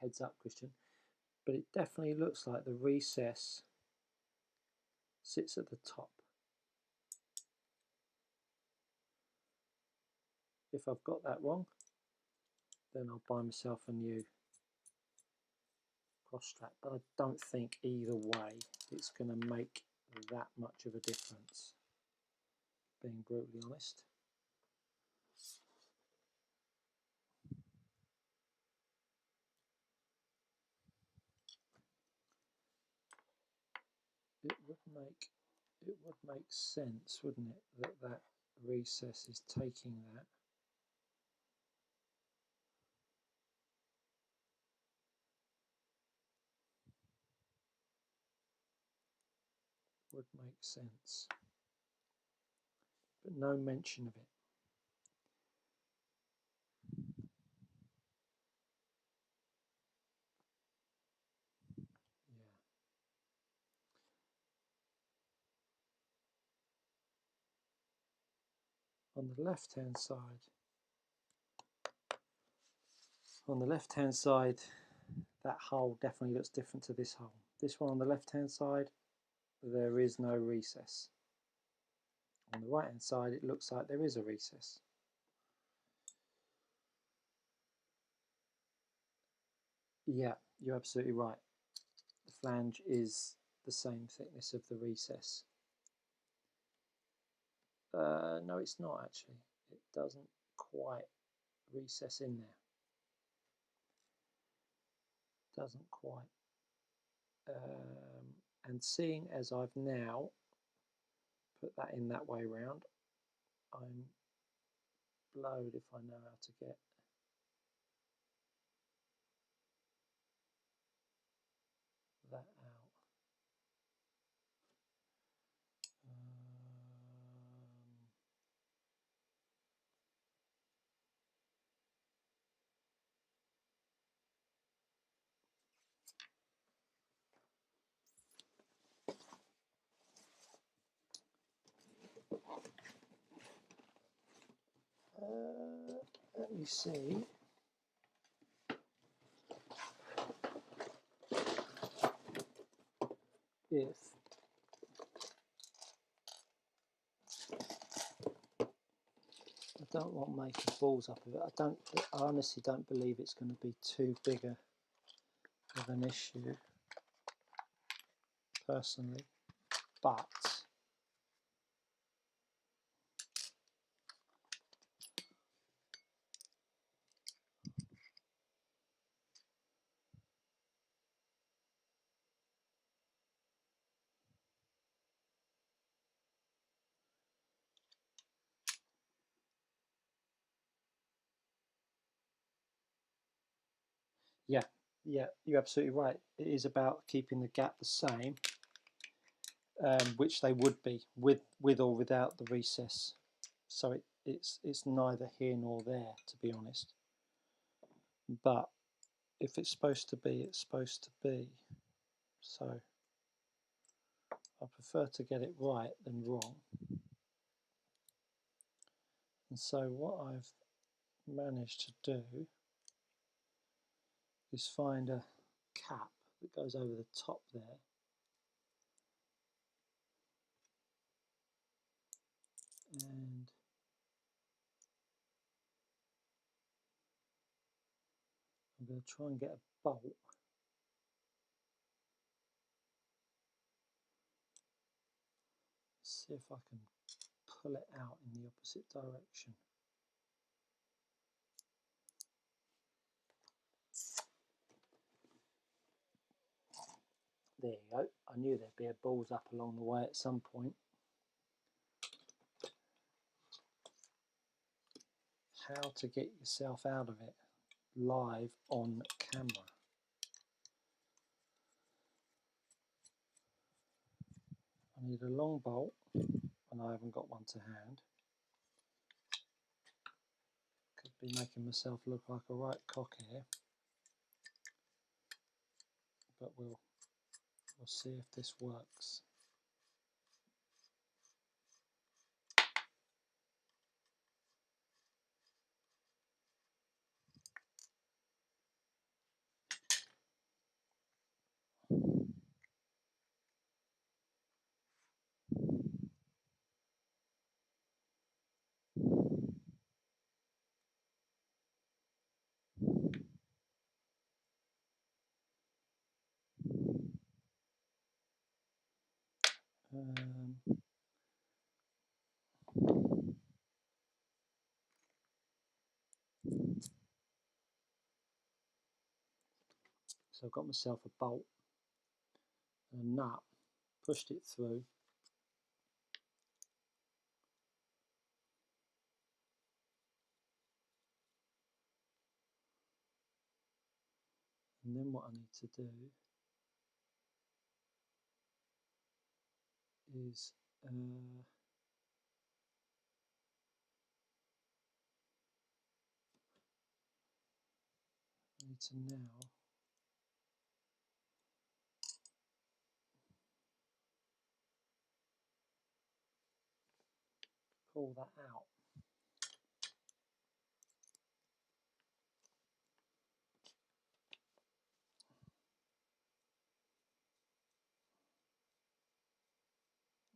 Speaker 1: heads up, Christian. But it definitely looks like the recess sits at the top. if I've got that wrong, then I'll buy myself a new cross strap. But I don't think either way it's going to make that much of a difference, being brutally honest. It would make sense, wouldn't it, that that recess is taking that. Would make sense, but no mention of it. Yeah. On the left hand side, that hole definitely looks different to this hole. This one on the left hand side, there is no recess. On the right hand side, it looks like there is a recess. Yeah, you're absolutely right. The flange is the same thickness of the recess. No, it's not actually. It doesn't quite recess in there. Doesn't quite. And seeing as I've now put that in that way round, I'm blowed if I know how to get that out. Let me see. If I don't want making balls up of it, I honestly don't believe it's going to be too big of an issue, personally, but yeah, you're absolutely right. It is about keeping the gap the same, which they would be with or without the recess. So it's neither here nor there, to be honest. But if it's supposed to be, it's supposed to be. So I prefer to get it right than wrong. And so what I've managed to do is find a cap that goes over the top there. And I'm going to try and get a bolt. See if I can pull it out in the opposite direction. There you go. I knew there'd be a balls up along the way at some point. How to get yourself out of it live on camera. I need a long bolt, and I haven't got one to hand. Could be making myself look like a right cock here, but we'll see if this works. So I've got myself a bolt and a nut, pushed it through. And then what I need to do is I need to now pull that out.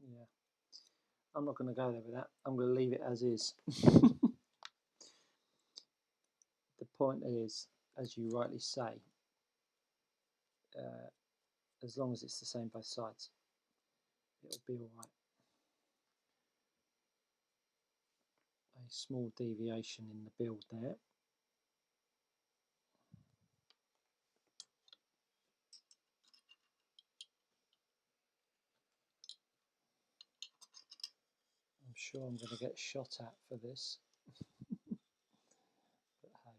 Speaker 1: Yeah, I'm not going to go there with that. I'm going to leave it as is. The point is, as you rightly say, as long as it's the same both sides, it'll be all right. A small deviation in the build there. I'm sure I'm going to get shot at for this. But hey,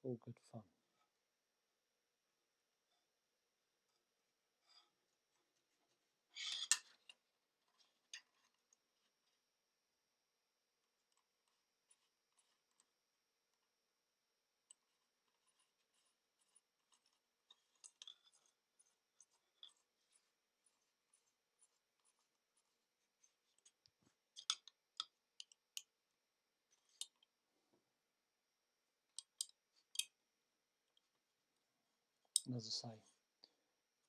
Speaker 1: all good fun. And as I say,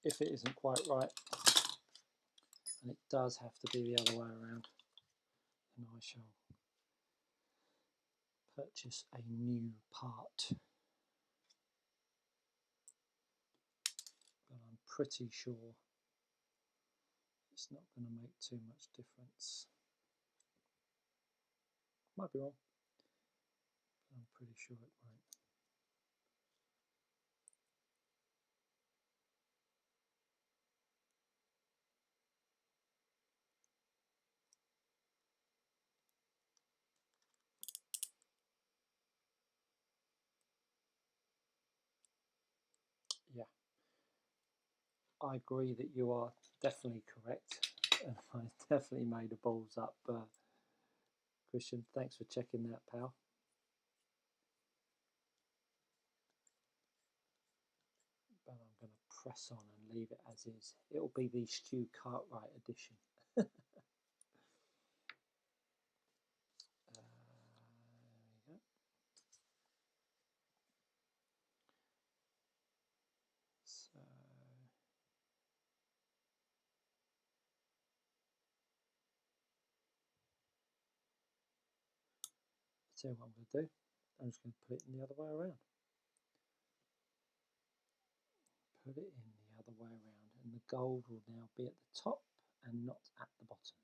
Speaker 1: if it isn't quite right, and it does have to be the other way around, then I shall purchase a new part. But I'm pretty sure it's not going to make too much difference. Might be wrong, but I'm pretty sure it won't. Yeah, I agree that you are definitely correct, and I definitely made a balls up. Christian, thanks for checking that, pal. But I'm going to press on and leave it as is. It'll be the Stu Cartwright edition. There we go. So I'll tell you what I'm going to do. I'm just going to put it in the other way around. Put it in the other way around, and the gold will now be at the top and not at the bottom.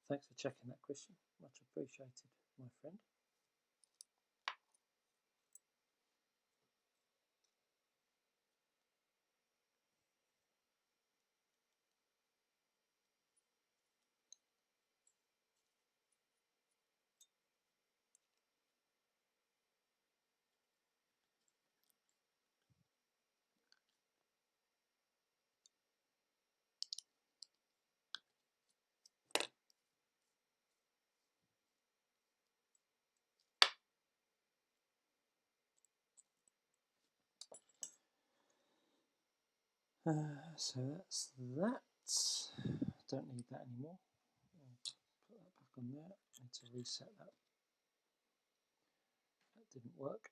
Speaker 1: Thanks for checking that, Christian. Much appreciated, my friend. So that's that. Don't need that anymore. I'll put that back on there. Need to reset that. That didn't work.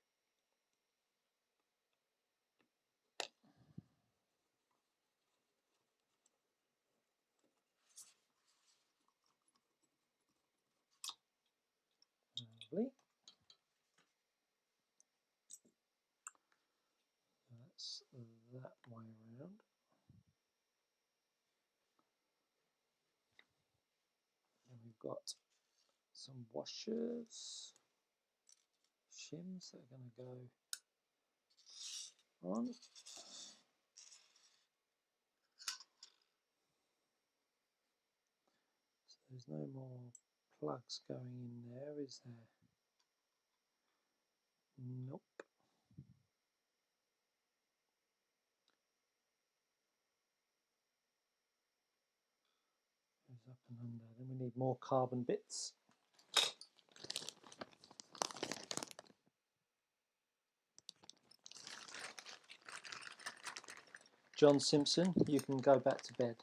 Speaker 1: Lovely. That's that way around. And we've got some washers, shims that are going to go on. So there's no more plugs going in there, is there? Nope. Goes up and under. Then we need more carbon bits. John Simpson, you can go back to bed.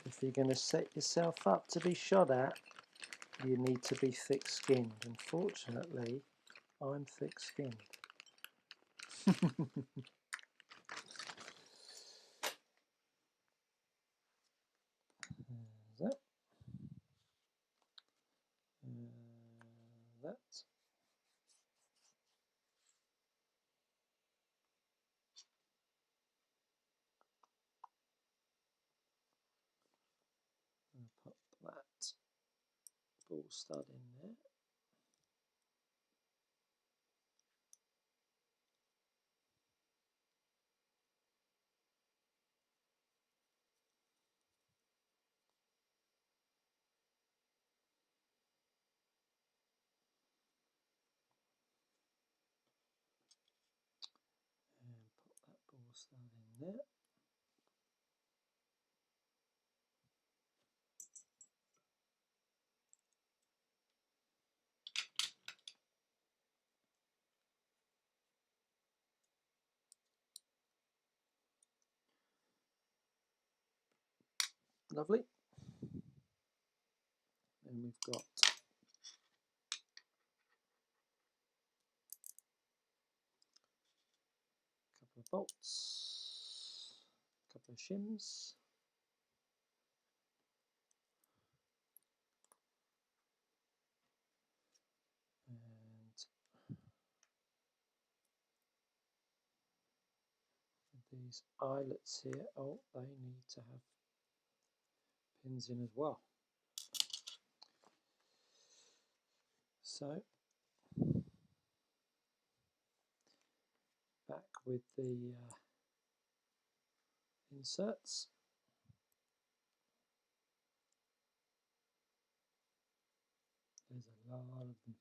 Speaker 1: If you're going to set yourself up to be shot at, you need to be thick-skinned. Unfortunately, I'm thick-skinned. That. That. And put that ball stud in there. And put that ball stud in there. Lovely. And we've got a couple of bolts, a couple of shims. And these eyelets here, oh, they need to have pins in as well. So back with the inserts. There's a lot of them.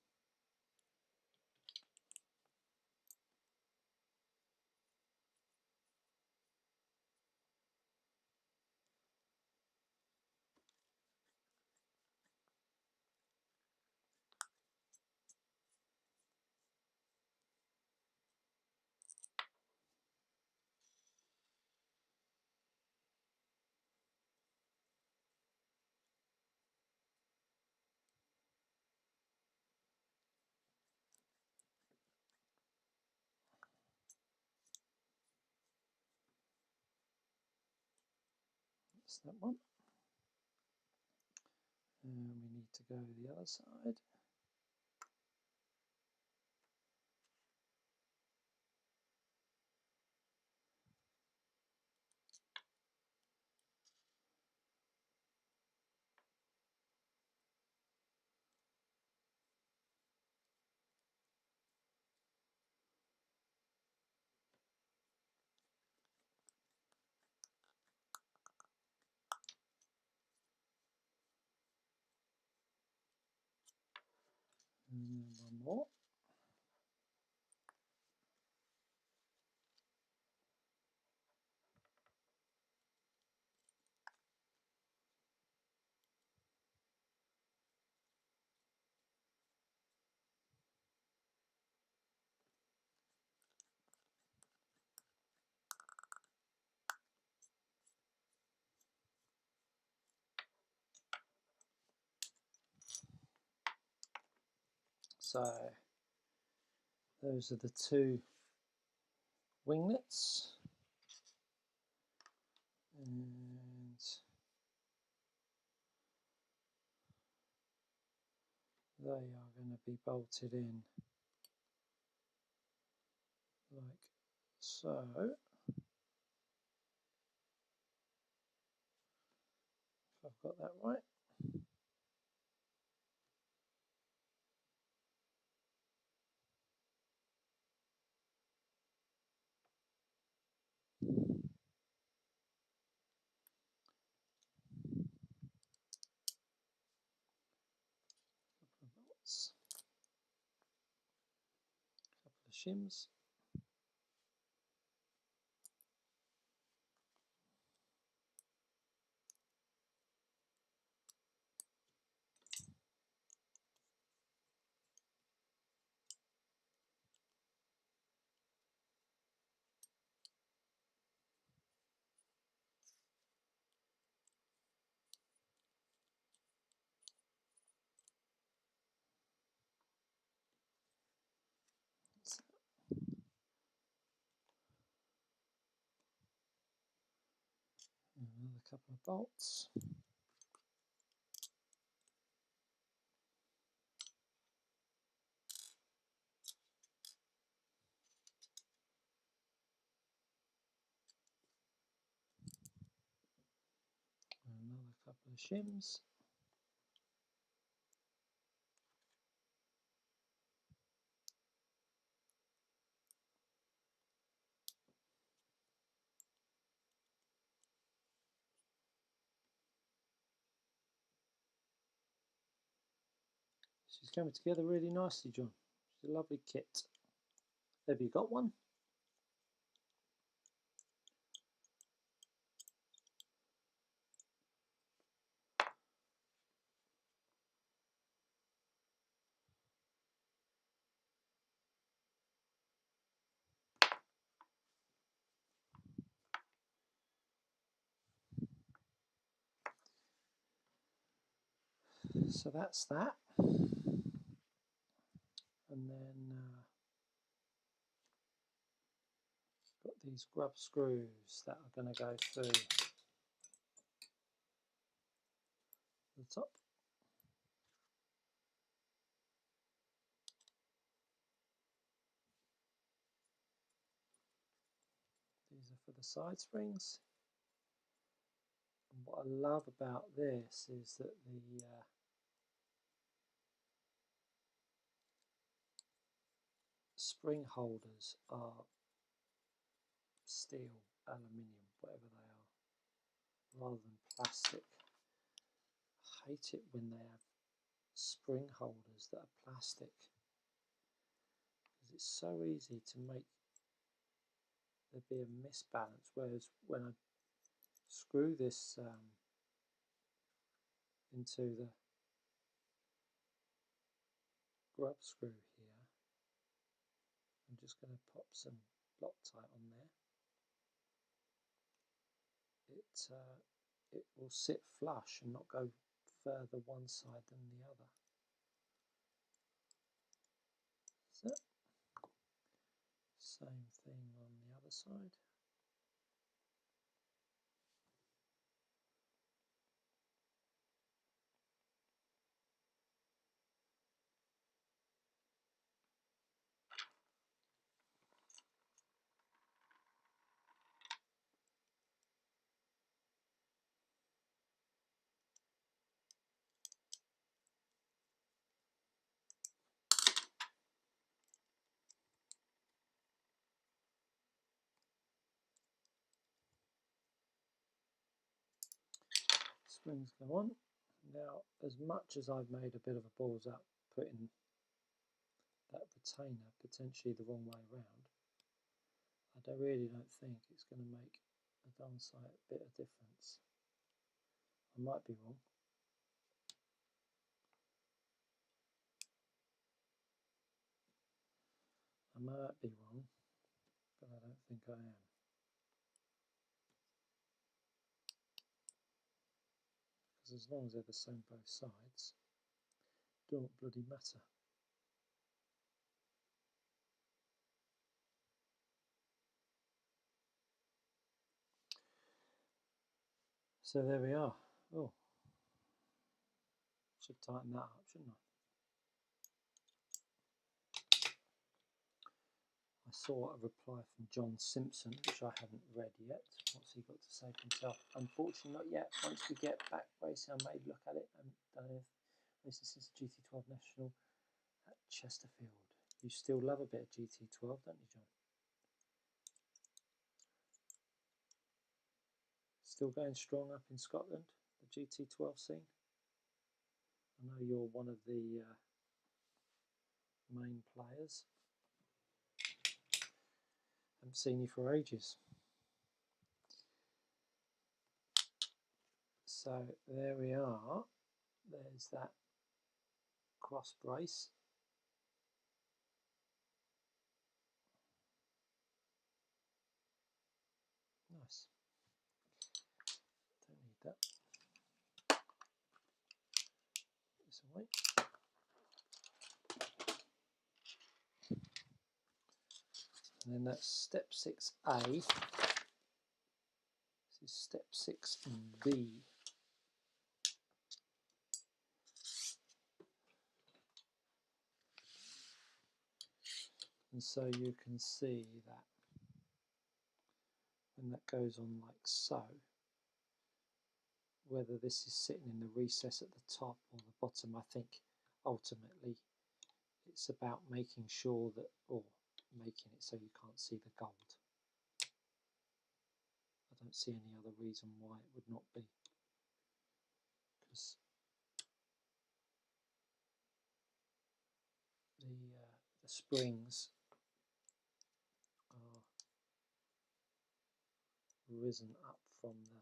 Speaker 1: That's that one. And we need to go to the other side. And then one more. So those are the two winglets, and they are going to be bolted in like so. If I've got that right. Couple of bolts, couple of shims. Another couple of bolts. Another couple of shims. She's coming together really nicely, John. She's a lovely kit. Have you got one? So that's that. And then got these grub screws that are going to go through the top. These are for the side springs. And what I love about this is that the spring holders are steel, aluminium, whatever they are, rather than plastic. I hate it when they have spring holders that are plastic, because it's so easy to make there be a misbalance, whereas when I screw this into the grub screw here, I'm just going to pop some Loctite on there. It will sit flush and not go further one side than the other. So, same thing on the other side. Springs go on. Now, as much as I've made a bit of a balls up putting that retainer potentially the wrong way around, I really don't think it's going to make a darn sight bit of difference. I might be wrong. I might be wrong, but I don't think I am. Because as long as they're the same both sides, it don't bloody matter. So there we are. Oh, should tighten that up, shouldn't I? I saw a reply from John Simpson, which I haven't read yet. What's he got to say for himself? Unfortunately, not yet. Once we get back racing, I may look at it. And done racing since GT12 National at Chesterfield. You still love a bit of GT12, don't you, John? Still going strong up in Scotland, the GT12 scene. I know you're one of the main players. Haven't seen you for ages. So there we are. There's that cross brace. Nice. Don't need that. This away. And then that's step 6A. This is step 6B. And so you can see that when that goes on like so, whether this is sitting in the recess at the top or the bottom, I think ultimately it's about making sure that, or making it so you can't see the gold. I don't see any other reason why it would not be, because the springs are risen up from the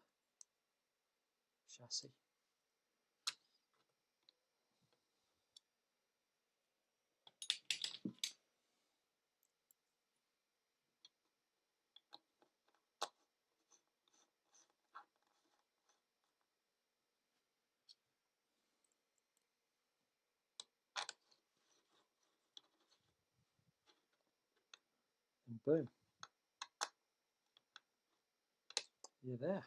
Speaker 1: chassis. And boom, you're there.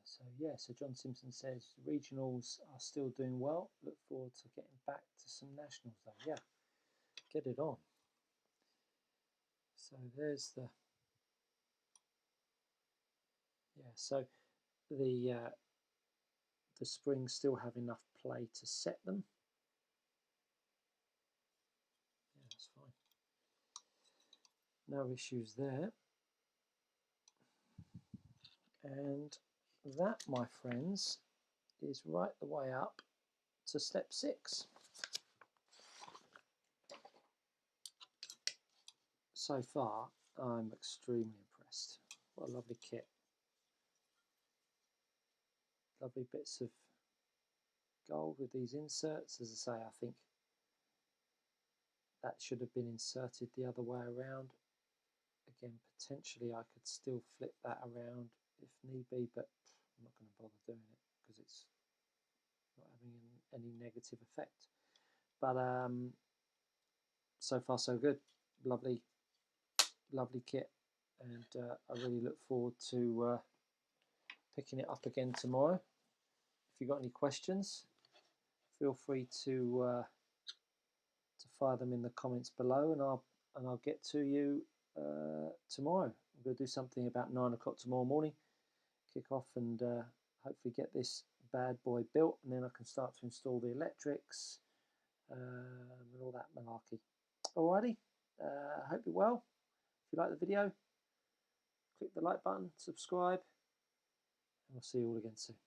Speaker 1: So yeah, so John Simpson says regionals are still doing well. Look forward to getting back to some nationals though. Yeah, get it on. So there's the, yeah, so the springs still have enough play to set them. Yeah, that's fine. No issues there. And that, my friends, is right the way up to step 6. So far, I'm extremely impressed. What a lovely kit. Lovely bits of gold with these inserts. As I say, I think that should have been inserted the other way around. Again, potentially I could still flip that around if need be, but I'm not going to bother doing it because it's not having any negative effect. But so far so good. Lovely, lovely kit, and I really look forward to picking it up again tomorrow. If you've got any questions, feel free to fire them in the comments below, and I'll get to you tomorrow. I'm going to do something about 9 o'clock tomorrow morning, kick off and hopefully get this bad boy built, and then I can start to install the electrics and all that malarkey. Alrighty, hope you're well. If you like the video, click the like button, subscribe, and we'll see you all again soon.